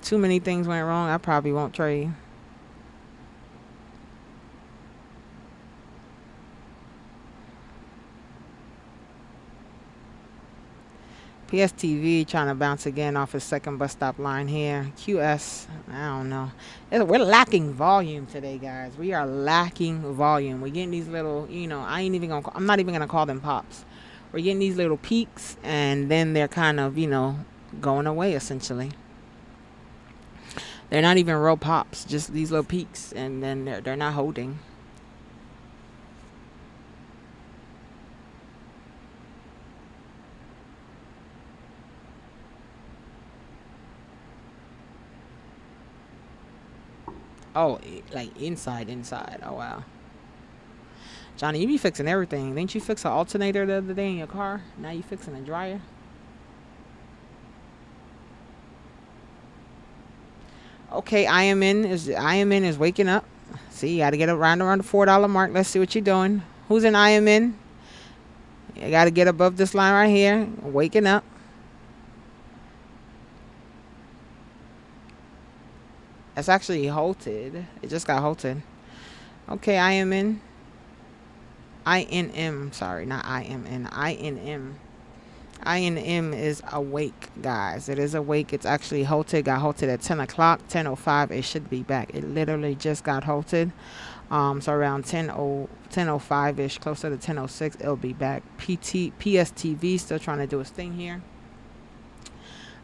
Too many things went wrong, I probably won't trade. PSTV trying to bounce again off his second bus stop line here. QS, I don't know. We're lacking volume today, guys. We are lacking volume. We're getting these little, I'm not even gonna call them pops. We're getting these little peaks, and then they're kind of, going away essentially. They're not even real pops, just these little peaks, and then they're not holding. Oh, like inside. Oh wow. Johnny, you be fixing everything. Didn't you fix an alternator the other day in your car? Now you fixing a dryer? Okay, I am in is waking up. See, you gotta get around the $4 mark. Let's see what you're doing. Who's in I am in? You gotta get above this line right here. Waking up. It's actually halted. It just got halted. Okay, I am in. INM, sorry, not IMN. INM. INM is awake, guys. It is awake. It's actually halted. Got halted at 10 o'clock, 10:05. It should be back. It literally just got halted. So around 10:05 ish, closer to 10:06, it'll be back. PSTV still trying to do its thing here.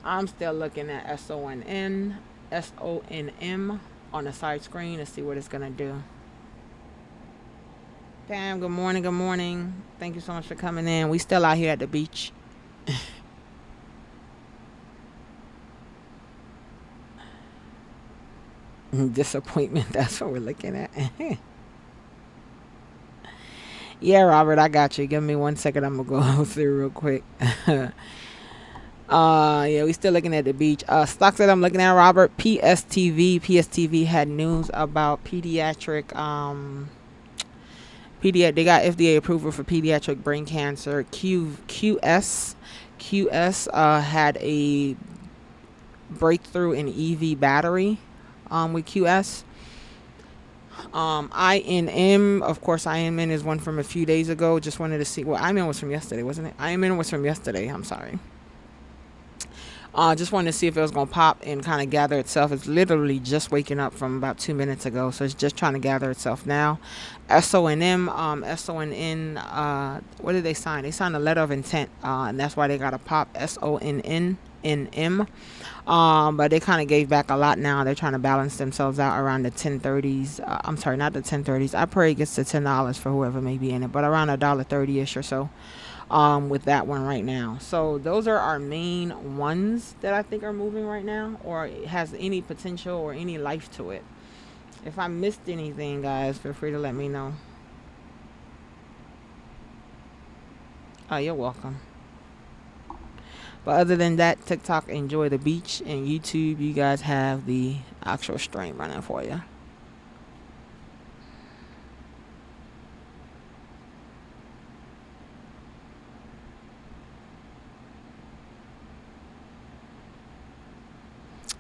I'm still looking at SONM on the side screen to see what it's gonna do. Pam, good morning, good morning. Thank you so much for coming in. We still out here at the beach. Disappointment, that's what we're looking at. Yeah, Robert, I got you. Give me 1 second. I'm gonna go through real quick. Yeah, we still looking at the beach. Stocks that I'm looking at, Robert. PSTV had news about they got FDA approval for pediatric brain cancer. QS had a breakthrough in EV battery with QS. INM, of course, INM is one from a few days ago. Just wanted to see. Well, INM was from yesterday, wasn't it? INM was from yesterday. I'm sorry. Just wanted to see if it was going to pop and kind of gather itself. It's literally just waking up from about 2 minutes ago, so it's just trying to gather itself now. SONM, what did they sign? They signed a letter of intent, and that's why they got a pop. SONNM. But they kind of gave back a lot now. They're trying to balance themselves out around the 1030s. I'm sorry, not the 1030s. I pray it gets to $10 for whoever may be in it, but around $1.30ish or so. With that one right now. So those are our main ones that I think are moving right now, or has any potential or any life to it. If I missed anything, guys, feel free to let me know. Oh, you're welcome. But other than that, TikTok, enjoy the beach, and YouTube, you guys have the actual stream running for you.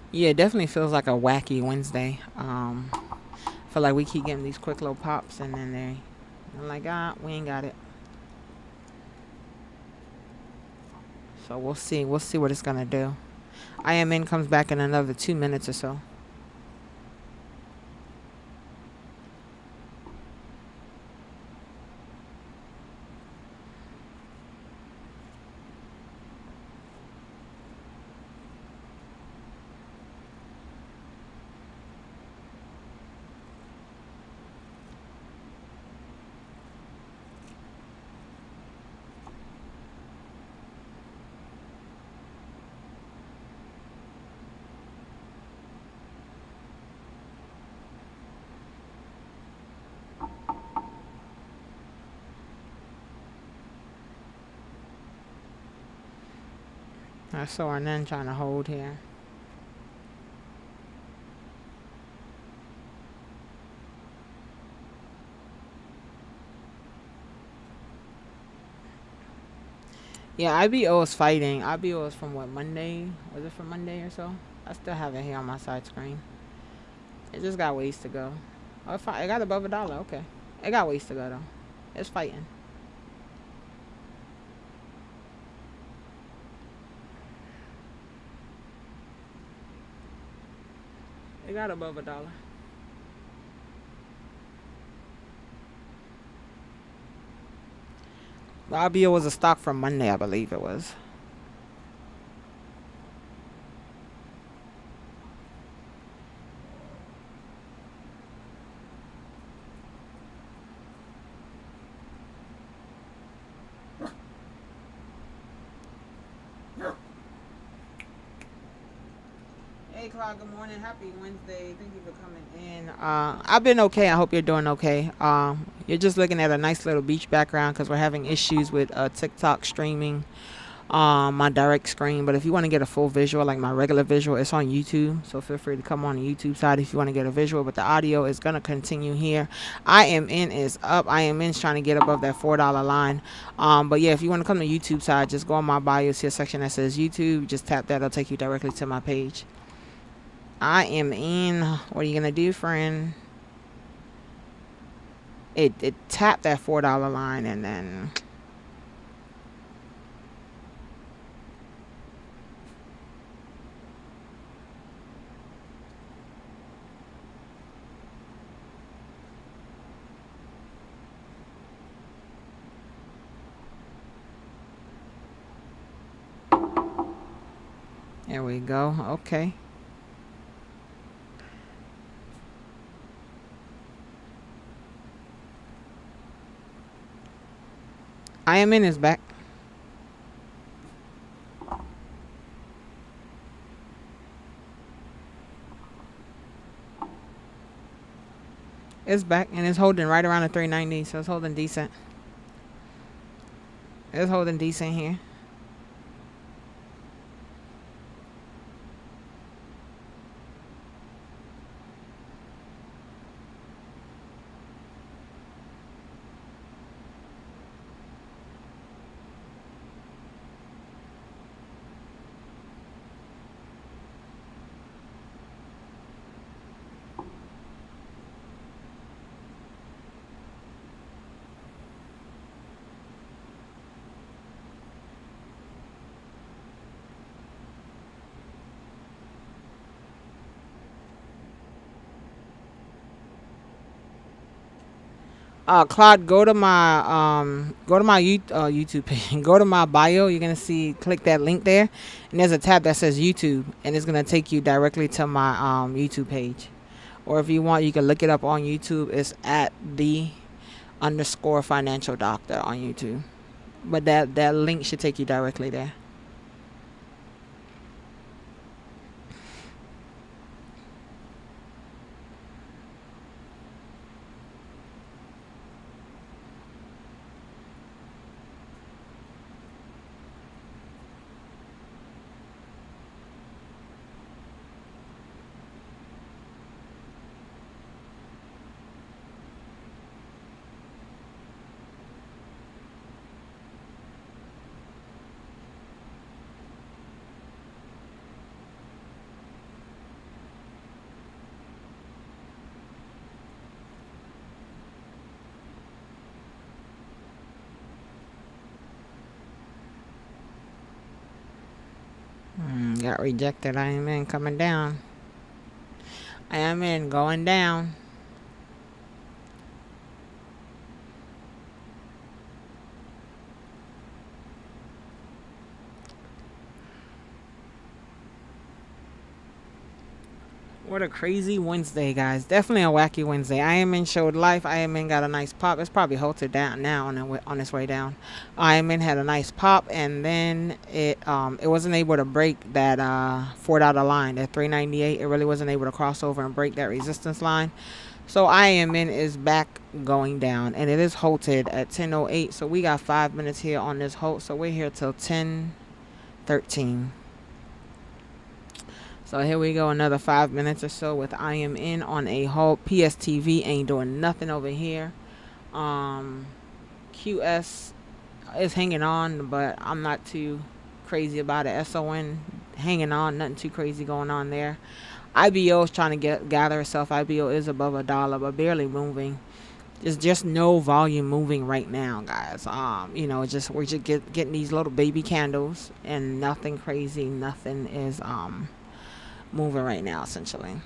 Yeah, it definitely feels like a wacky Wednesday. Feel like we keep getting these quick little pops, and then I'm like, we ain't got it. So we'll see. We'll see what it's gonna do. IMN comes back in another 2 minutes or so. I saw our nun trying to hold here. Yeah, IBO is fighting. IBO is from what, Monday? Was it from Monday or so? I still have it here on my side screen. It just got ways to go. Oh, it got above $1. Okay. It got ways to go, though. It's fighting. got above $1. The IBO was a stock from Monday, I believe it was. Hey, Cloud. Good morning. Happy Wednesday. Thank you for coming in. I've been okay. I hope you're doing okay. You're just looking at a nice little beach background because we're having issues with TikTok streaming my direct screen. But if you want to get a full visual, like my regular visual, it's on YouTube. So feel free to come on the YouTube side if you want to get a visual. But the audio is going to continue here. IMN is up. IMN's trying to get above that $4 line. But yeah, if you want to come to YouTube side, just go on my bio, see a section that says YouTube. Just tap that. It'll take you directly to my page. I am in. What are you gonna do, friend? It tapped that $4 line and then there we go. Okay. I am in his back. It's back and it's holding right around the 390, so it's holding decent. It's holding decent here. Claude, go to my YouTube page. Go to my bio. You're gonna see, click that link there, and there's a tab that says YouTube, and it's gonna take you directly to my YouTube page. Or if you want, you can look it up on YouTube. It's at the underscore financial doctor on YouTube. But that link should take you directly there. Got rejected. I am in coming down. I am in going down. What a crazy Wednesday, guys. Definitely a wacky Wednesday. IMN showed life. IMN got a nice pop. It's probably halted down now on its way down. IMN had a nice pop, and then it wasn't able to break that $4 line, that 398. It really wasn't able to cross over and break that resistance line. So IMN is back going down, and it is halted at 10:08. So we got 5 minutes here on this halt. So we're here till 10:13. So here we go, another 5 minutes or so with IMN on a halt. PSTV ain't doing nothing over here. QS is hanging on, but I'm not too crazy about it. SON hanging on, nothing too crazy going on there. IBO is trying to gather itself. IBO is above $1, but barely moving. There's just no volume moving right now, guys. We're just getting these little baby candles and nothing crazy. Nothing is moving right now, essentially.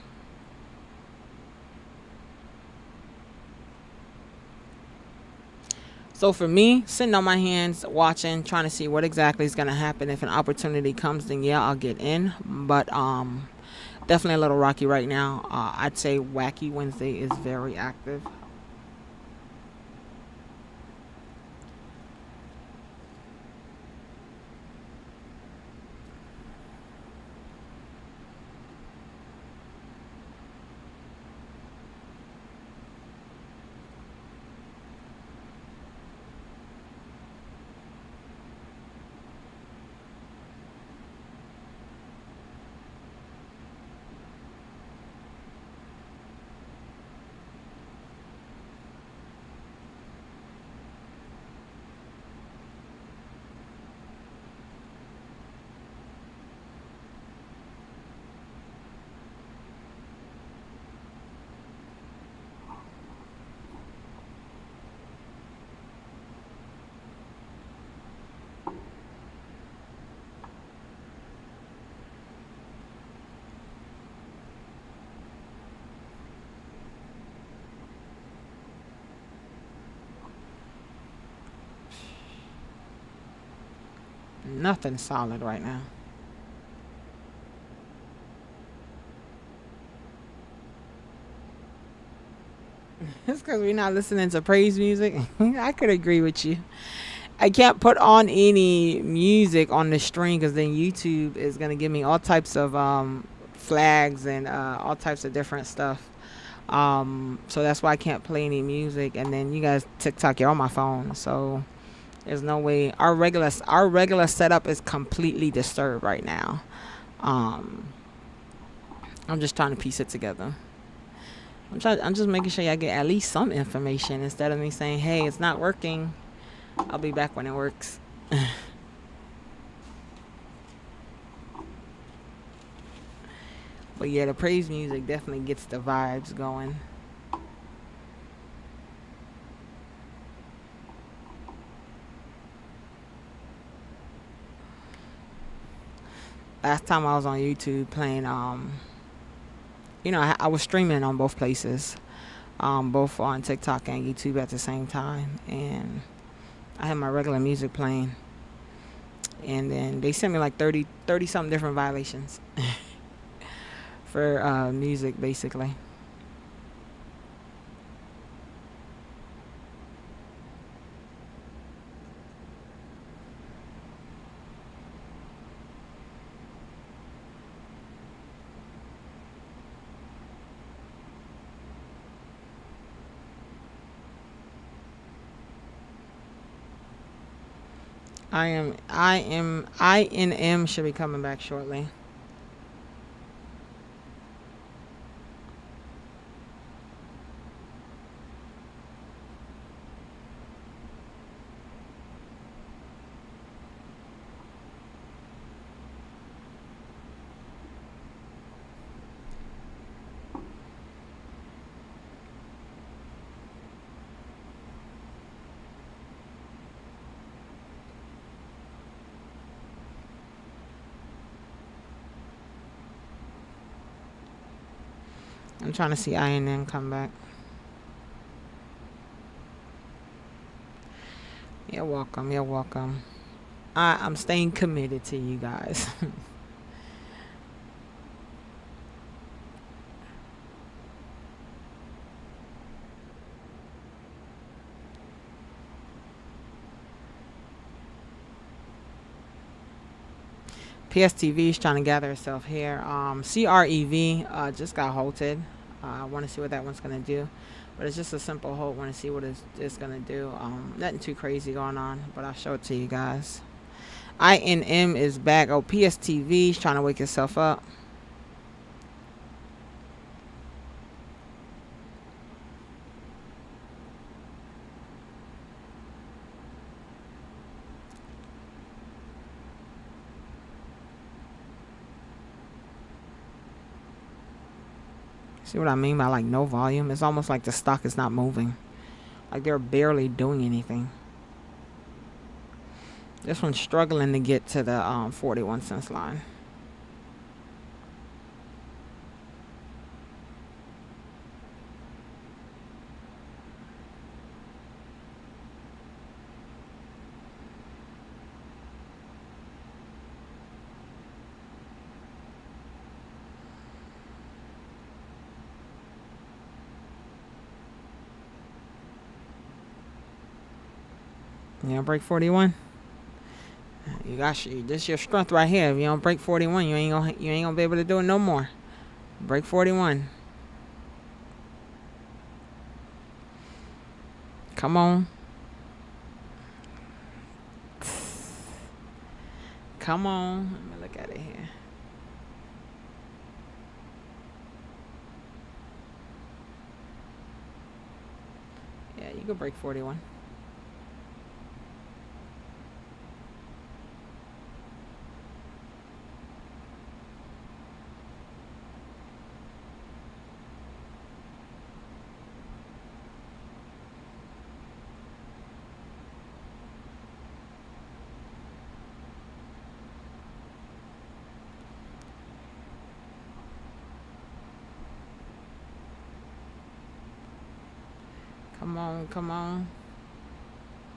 So for me, sitting on my hands, watching, trying to see what exactly is gonna happen. If an opportunity comes, then yeah, I'll get in. But definitely a little rocky right now. I'd say Wacky Wednesday is very active. Nothing solid right now. It's because we're not listening to praise music. I could agree with you. I can't put on any music on the stream because then YouTube is gonna give me all types of flags and all types of different stuff. So that's why I can't play any music. And then you guys TikTok, you're on my phone, so there's no way. Our regular setup is completely disturbed right now. Um, I'm just trying to piece it together. I'm just making sure I get at least some information instead of me saying, "Hey, it's not working. I'll be back when it works." But yeah, the praise music definitely gets the vibes going. Last time I was on YouTube playing, I was streaming on both places, both on TikTok and YouTube at the same time, and I had my regular music playing, and then they sent me like 30 something different violations for music, basically. INM should be coming back shortly. I'm trying to see INM come back. You're welcome. You're welcome. I'm staying committed to you guys. PSTV is trying to gather itself here. CREV just got halted. I want to see what that one's going to do. But it's just a simple hold. Want to see what it's going to do. Nothing too crazy going on, but I'll show it to you guys. INM is back. Oh, PSTV is trying to wake itself up. See what I mean by like no volume? It's almost like the stock is not moving. Like they're barely doing anything. This one's struggling to get to the 41 cents line. You don't break 41. This your strength right here. If you don't break 41, you ain't gonna be able to do it no more. Break 41. Come on. Come on. Let me look at it here. Yeah, you can break 41. Come on, come on.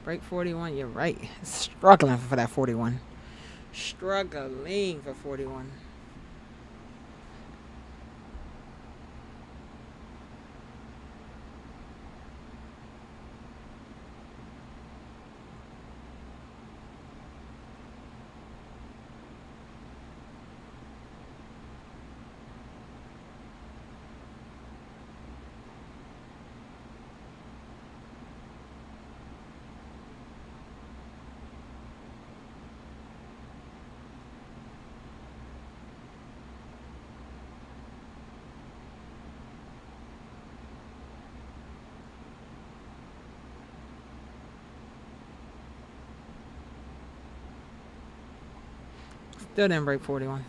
Break 41. You're right. Struggling for that 41. Struggling for 41. Still didn't break 41.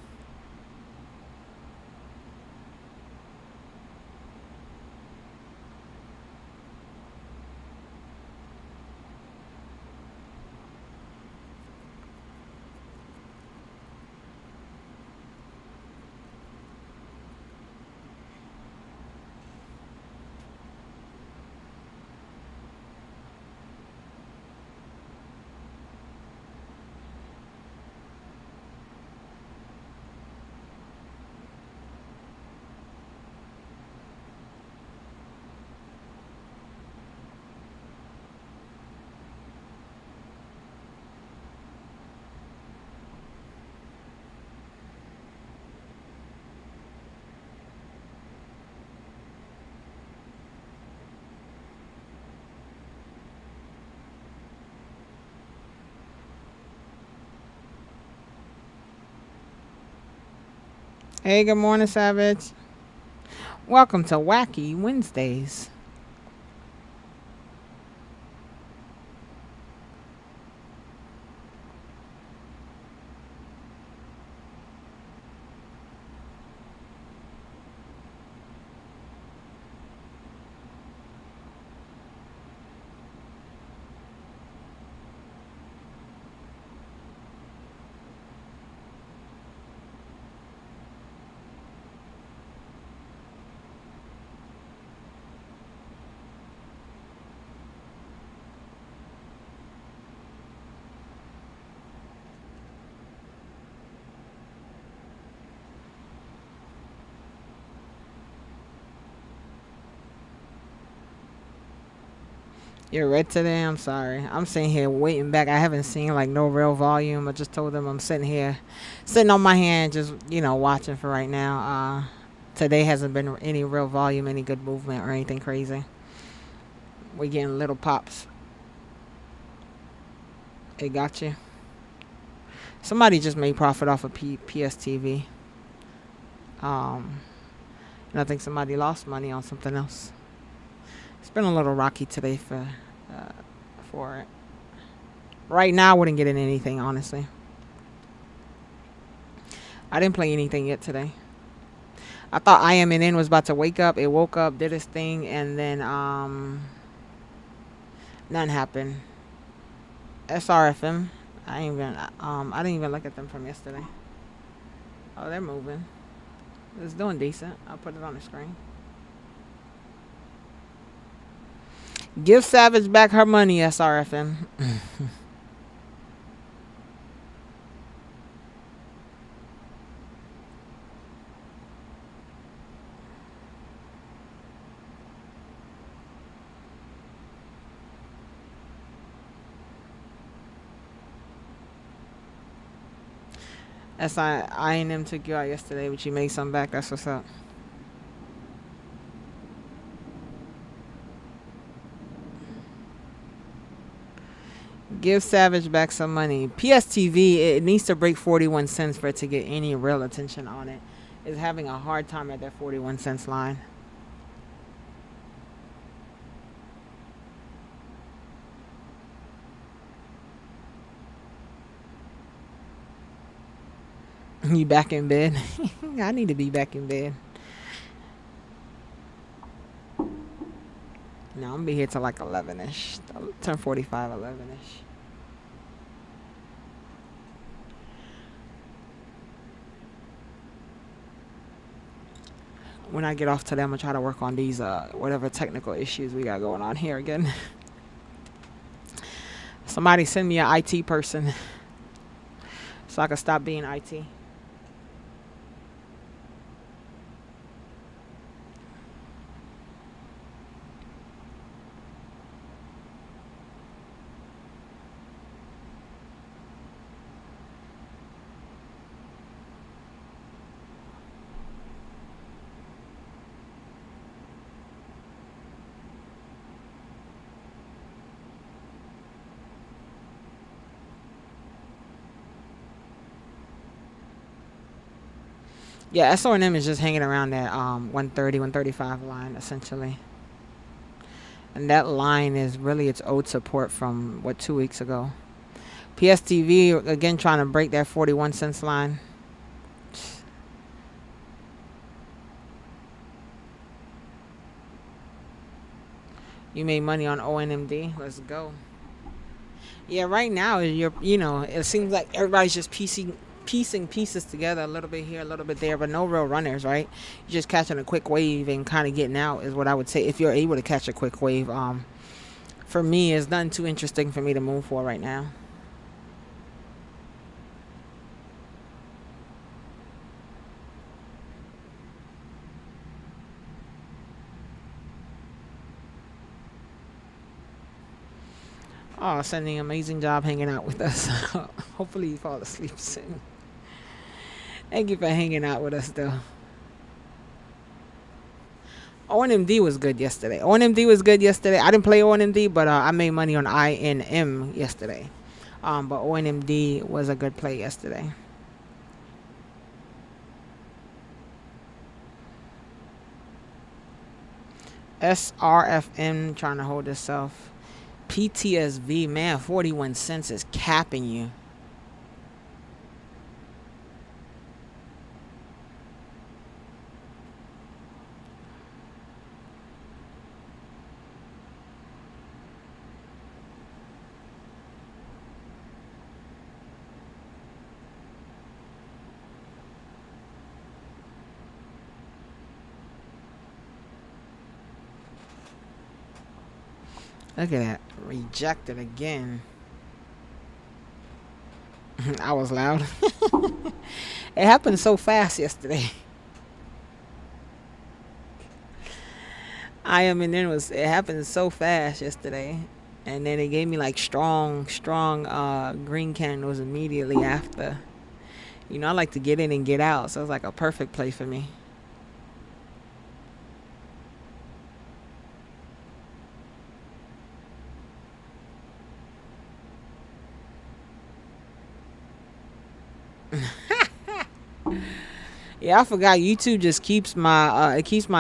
Hey, good morning, Savage. Welcome to Wacky Wednesdays. You're red today. I'm sorry. I'm sitting here waiting back. I haven't seen like no real volume. I just told them I'm sitting here, sitting on my hand, just watching for right now. Today hasn't been any real volume, any good movement or anything crazy. We're getting little pops. It got you. Somebody just made profit off of PSTV. Um, and I think somebody lost money on something else. It's been a little rocky today for it. Right now, I wouldn't get in anything, honestly. I didn't play anything yet today. I thought IMNN was about to wake up. It woke up, did its thing, and then nothing happened. SRFM. I didn't even look at them from yesterday. Oh, they're moving. It's doing decent. I'll put it on the screen. Give Savage back her money, SRFM. I&M took you out yesterday, but you made some back. That's what's up. Give Savage back some money. PSTV, it needs to break 41 cents for it to get any real attention on it. It's having a hard time at that 41 cents line. You back in bed? I need to be back in bed. No, I'm gonna be here till like 11ish. 10:45, 11ish. When I get off today, I'm gonna try to work on these whatever technical issues we got going on here again. Somebody send me an IT person so I can stop being IT. Yeah, SONM is just hanging around that 130, 135 line essentially. And that line is really its old support from what 2 weeks ago. PSTV again trying to break that 41 cents line. You made money on ONMD. Let's go. Yeah, right now it seems like everybody's just piecing pieces together a little bit here, a little bit there, but no real runners, right? You're just catching a quick wave and kind of getting out is what I would say if you're able to catch a quick wave. For me, it's nothing too interesting for me to move for right now. Oh, sending an amazing job hanging out with us. Hopefully you fall asleep soon. Thank you for hanging out with us, though. ONMD was good yesterday. ONMD was good yesterday. I didn't play ONMD, but I made money on INM yesterday. But ONMD was a good play yesterday. SRFM trying to hold itself. PTSV, man, 41 cents is capping you. Look at that. Rejected again. I was loud. It happened so fast yesterday. I am and then it happened so fast yesterday. And then it gave me like strong green candles immediately after. I like to get in and get out, so it's like a perfect play for me. Yeah, I forgot YouTube just keeps my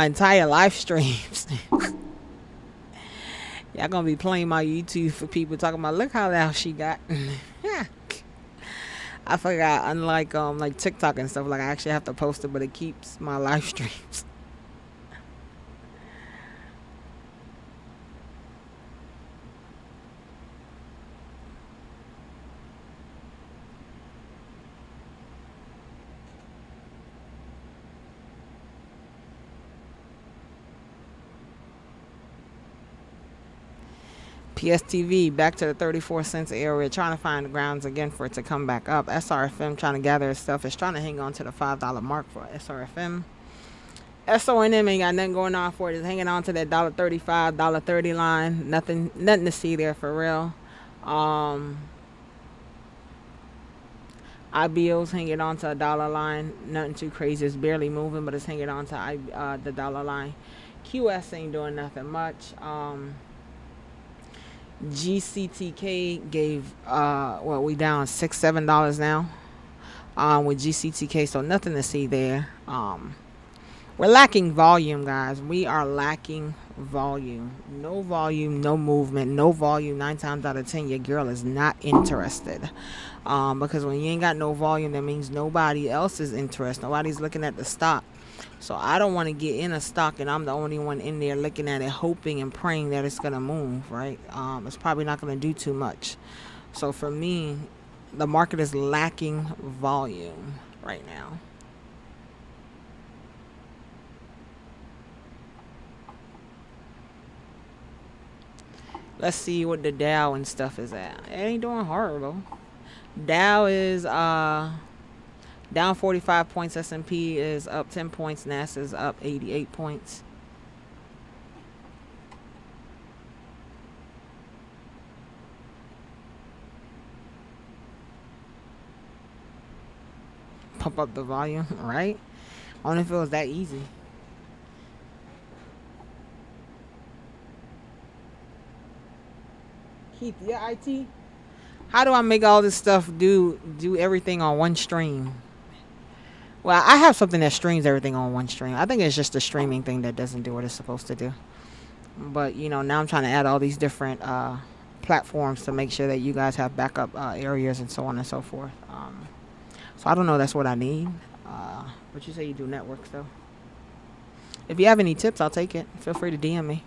entire live streams. Y'all gonna be playing my YouTube for people talking about look how loud she got. I forgot, unlike like TikTok and stuff, like I actually have to post it, but it keeps my live streams. PSTV back to the 34 cents area, trying to find the grounds again for it to come back up. SRFM trying to gather itself. It's trying to hang on to the $5 mark for SRFM. SONM ain't got nothing going on for it. It's hanging on to that $1.35, $1.30 line. Nothing to see there for real. Um, IBO's hanging on to a dollar line. Nothing too crazy. It's barely moving, but it's hanging on to the dollar line. QS ain't doing nothing much. GCTK gave we down $6-7 now with GCTK, so nothing to see there. We're lacking volume, guys. We are lacking volume. No volume, no movement, no volume. 9 times out of 10, your girl is not interested. Because when you ain't got no volume, that means nobody else is interested. Nobody's looking at the stock. So I don't want to get in a stock and I'm the only one in there looking at it, hoping and praying that it's going to move, right? It's probably not going to do too much. So for me, the market is lacking volume right now. Let's see what the Dow and stuff is at. It ain't doing horrible. Dow is down 45 points. S&P is up 10 points. NASDAQ is up 88 points. Pump up the volume, right? I don't know if it was that easy. Keith, yeah, IT. How do I make all this stuff do everything on one stream? Well, I have something that streams everything on one stream. I think it's just the streaming thing that doesn't do what it's supposed to do. But now I'm trying to add all these different platforms to make sure that you guys have backup areas and so on and so forth. So I don't know. That's what I need. But you say you do networks though. If you have any tips, I'll take it. Feel free to DM me.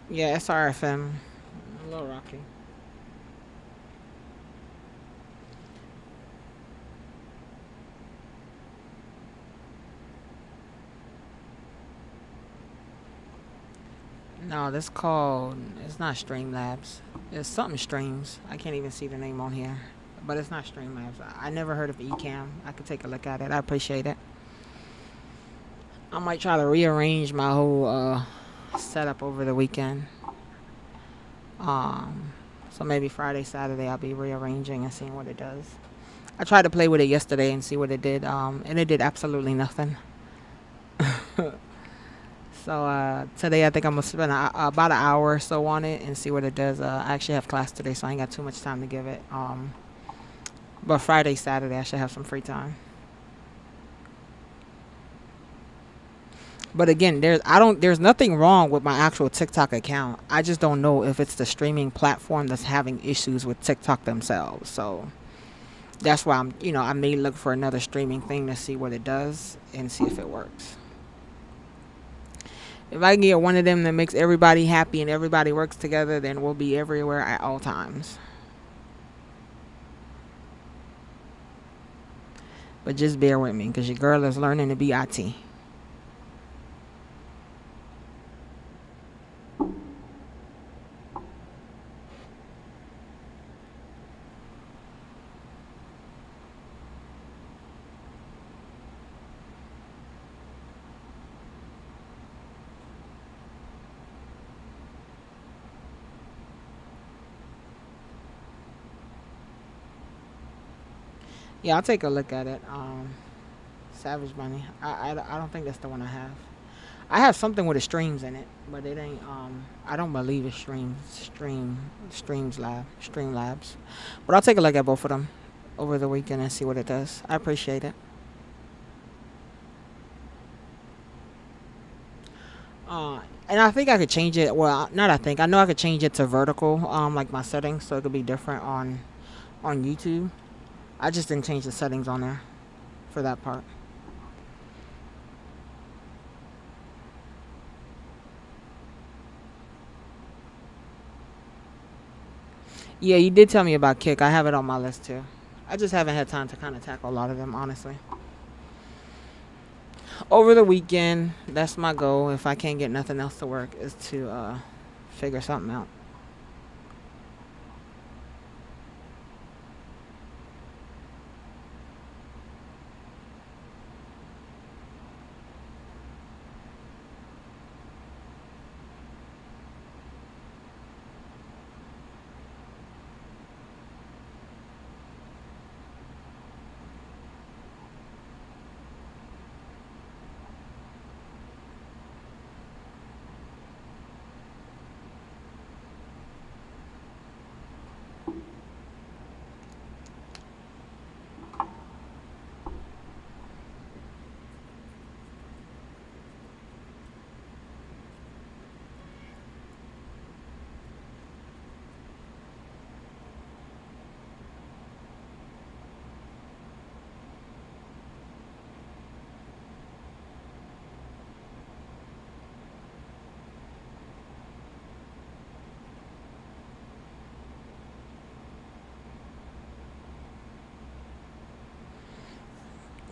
Yeah, SRFM. A little rocky. No, this called. It's not Streamlabs. It's something Streams. I can't even see the name on here. But it's not Streamlabs. I never heard of Ecamm. I could take a look at it. I appreciate it. I might try to rearrange my whole setup over the weekend. Um, so maybe Friday, Saturday, I'll be rearranging and seeing what it does. I tried to play with it yesterday and see what it did, and it did absolutely nothing. So today I think I'm gonna spend about an hour or so on it and see what it does. I actually have class today, so I ain't got too much time to give it. But Friday, Saturday, I should have some free time. But again, there's nothing wrong with my actual TikTok account. I just don't know if it's the streaming platform that's having issues with TikTok themselves. So that's why I may look for another streaming thing to see what it does and see if it works. If I can get one of them that makes everybody happy and everybody works together, then we'll be everywhere at all times. But just bear with me because your girl is learning to be IT. Yeah, I'll take a look at it. Savage Money. I don't think that's the one I have. I have something with the streams in it, but it ain't. I don't believe it's Streamlabs. But I'll take a look at both of them over the weekend and see what it does. I appreciate it. And I think I could change it. Well, not I think. I know I could change it to vertical, like my settings, so it could be different on YouTube. I just didn't change the settings on there for that part. Yeah, you did tell me about Kick. I have it on my list too. I just haven't had time to kind of tackle a lot of them, honestly. Over the weekend, that's my goal. If I can't get nothing else to work, is to figure something out.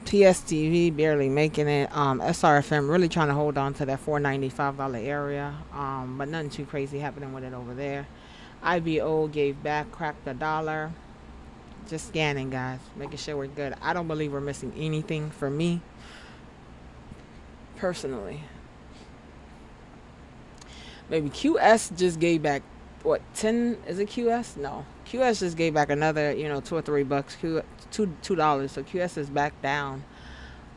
PSTV barely making it. SRFM really trying to hold on to that $4.95 area. But nothing too crazy happening with it over there. IBO gave back, cracked a dollar. Just scanning, guys, making sure we're good. I don't believe we're missing anything for me personally. Maybe QS just gave back what 10? Is it QS? No, QS just gave back another $2 or $3. $2. So QS is back down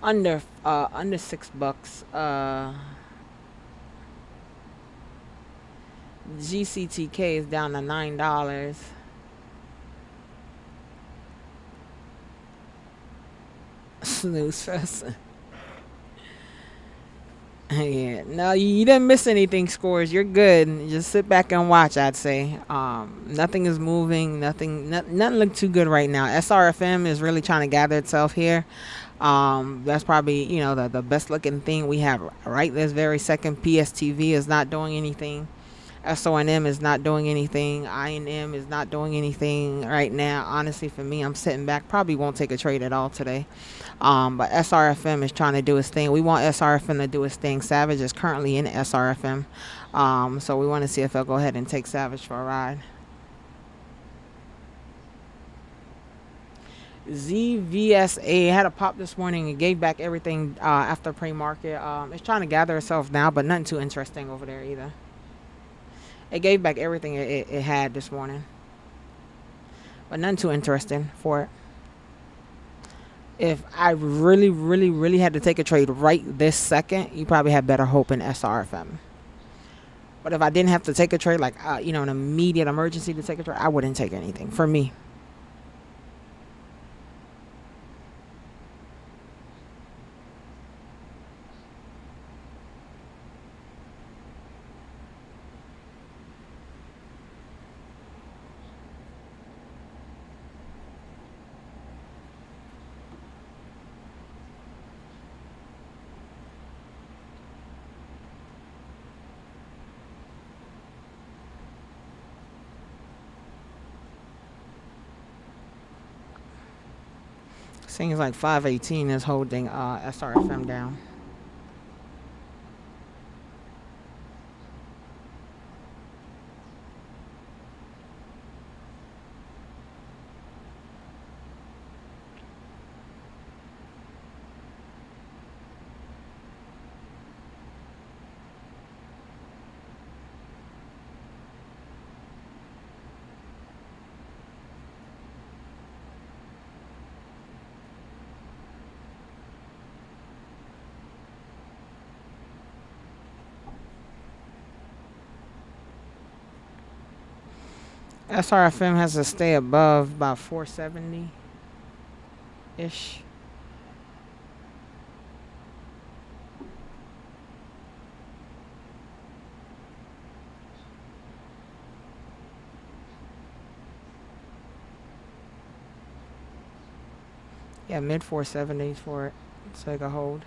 under $6. GCTK is down to $9. Snooze fest. Yeah, no, you didn't miss anything. Scores, you're good. Just sit back and watch. I'd say nothing is moving. Nothing look too good right now. SRFM is really trying to gather itself here. That's probably the best looking thing we have right this very second. PSTV is not doing anything. SONM is not doing anything. INM is not doing anything right now. Honestly, for me, I'm sitting back. Probably won't take a trade at all today. But SRFM is trying to do its thing. We want SRFM to do its thing. Savage is currently in SRFM. So we want to see if they'll go ahead and take Savage for a ride. ZVSA had a pop this morning. It gave back everything after pre-market. It's trying to gather itself now, but nothing too interesting over there either. It gave back everything it had this morning, but nothing too interesting for it. If I really, really, really had to take a trade right this second, you probably have better hope in SRFM. But if I didn't have to take a trade, like an immediate emergency to take a trade, I wouldn't take anything for me. Seems like 518 is holding SRFM down. SRFM has to stay above about 470 ish. Yeah, mid 470s for it. So take a hold.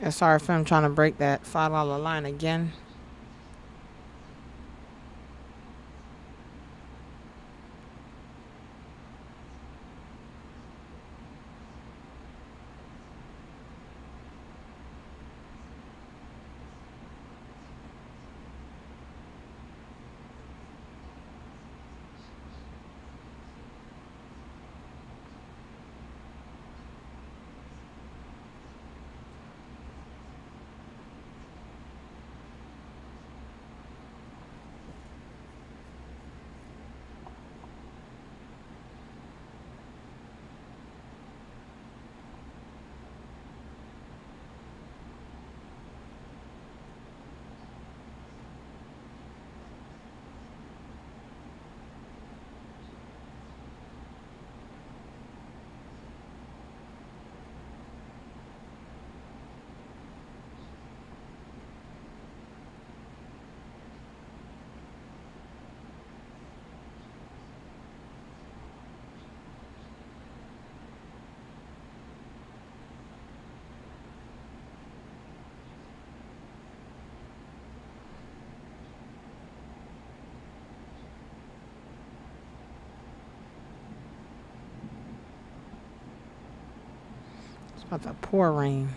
Yeah, sorry for him trying to break that $5 line again. It's about to pour rain.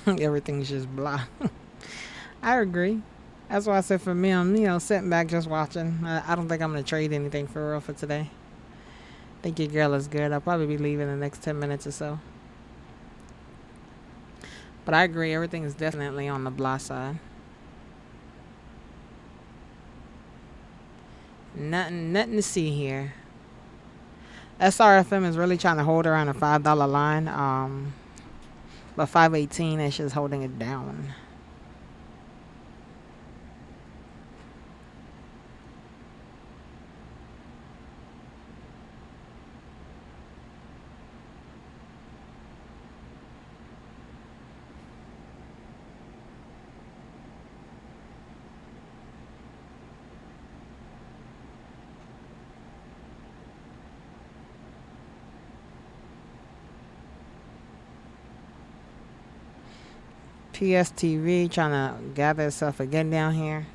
Everything's just blah. I agree. That's why I said for me, I'm sitting back just watching. I don't think I'm gonna trade anything for real for today. I think your girl is good. I'll probably be leaving in the next 10 minutes or so. But I agree, everything is definitely on the blah side. Nothing to see here. SRFM is really trying to hold around a $5 line. But 518 is just holding it down. PSTV trying to gather itself again down here.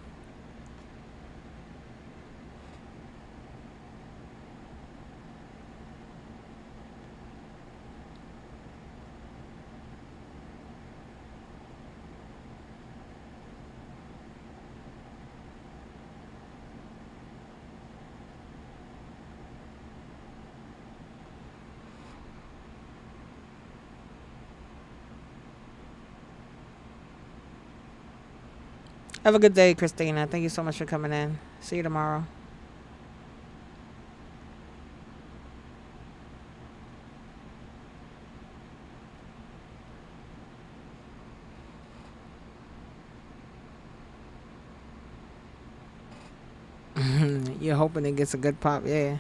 Have a good day, Christina. Thank you so much for coming in. See you tomorrow. You're hoping it gets a good pop, yeah.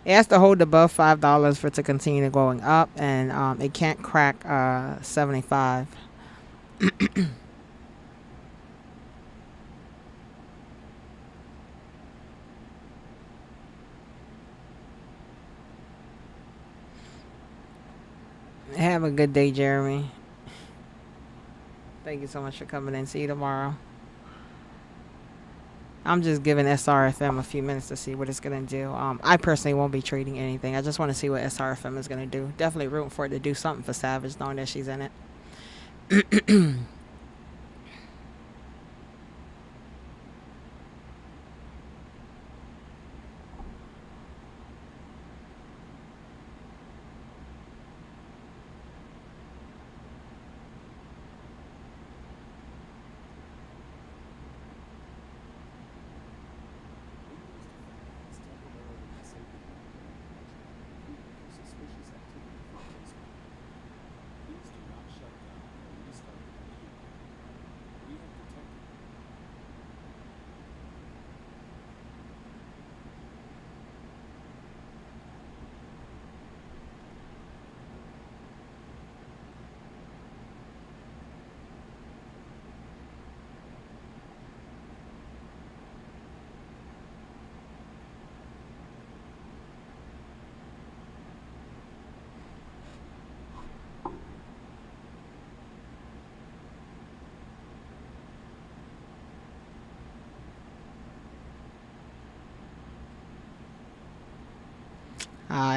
It has to hold above $5 for it to continue going up, and it can't crack 75. Have a good day, Jeremy. Thank you so much for coming in. See you tomorrow. I'm just giving SRFM a few minutes to see what it's going to do. I personally won't be trading anything. I just want to see what SRFM is going to do. Definitely rooting for it to do something for Savage, knowing that she's in it.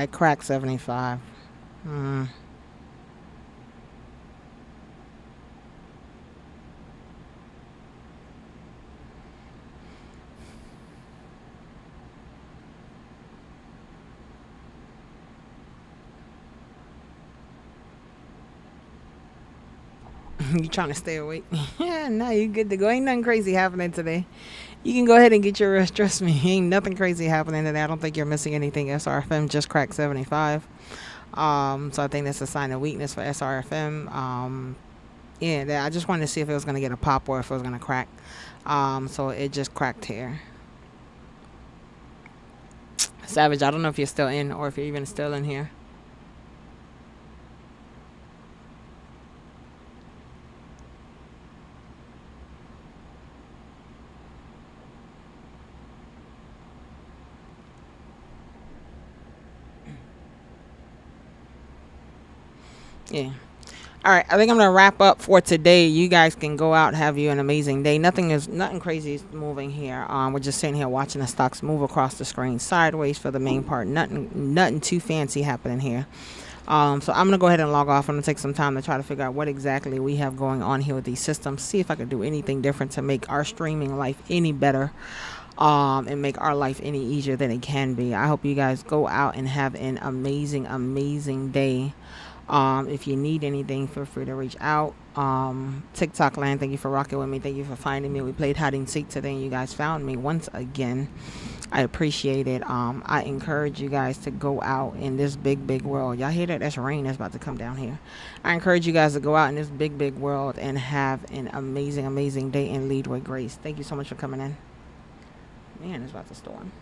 It cracked 75. Mm. You trying to stay awake? Yeah, no, you good to go. Ain't nothing crazy happening today. You can go ahead and get your rest. Trust me, ain't nothing crazy happening today. I don't think you're missing anything. SRFM just cracked 75. So I think that's a sign of weakness for SRFM. Yeah, I just wanted to see if it was gonna get a pop or if it was gonna crack. So it just cracked here. Savage, I don't know if you're still in or if you're even still in here. Yeah. All right, I think I'm gonna wrap up for today. You guys can go out, have you an amazing day. Nothing crazy is moving here. We're just sitting here watching the stocks move across the screen sideways for the main part. Nothing too fancy happening here. So I'm gonna go ahead and log off. I'm gonna take some time to try to figure out what exactly we have going on here with these systems. See if I could do anything different to make our streaming life any better, and make our life any easier than it can be. I hope you guys go out and have an amazing, amazing day. If you need anything, feel free to reach out. TikTok land, thank you for rocking with me. Thank you for finding me. We played hide and seek today, and you guys found me once again. I appreciate it. I encourage you guys to go out in this big, big world. Y'all hear that? That's rain that's about to come down here. I encourage you guys to go out in this big, big world and have an amazing, amazing day and lead with grace. Thank you so much for coming in. Man, it's about to storm.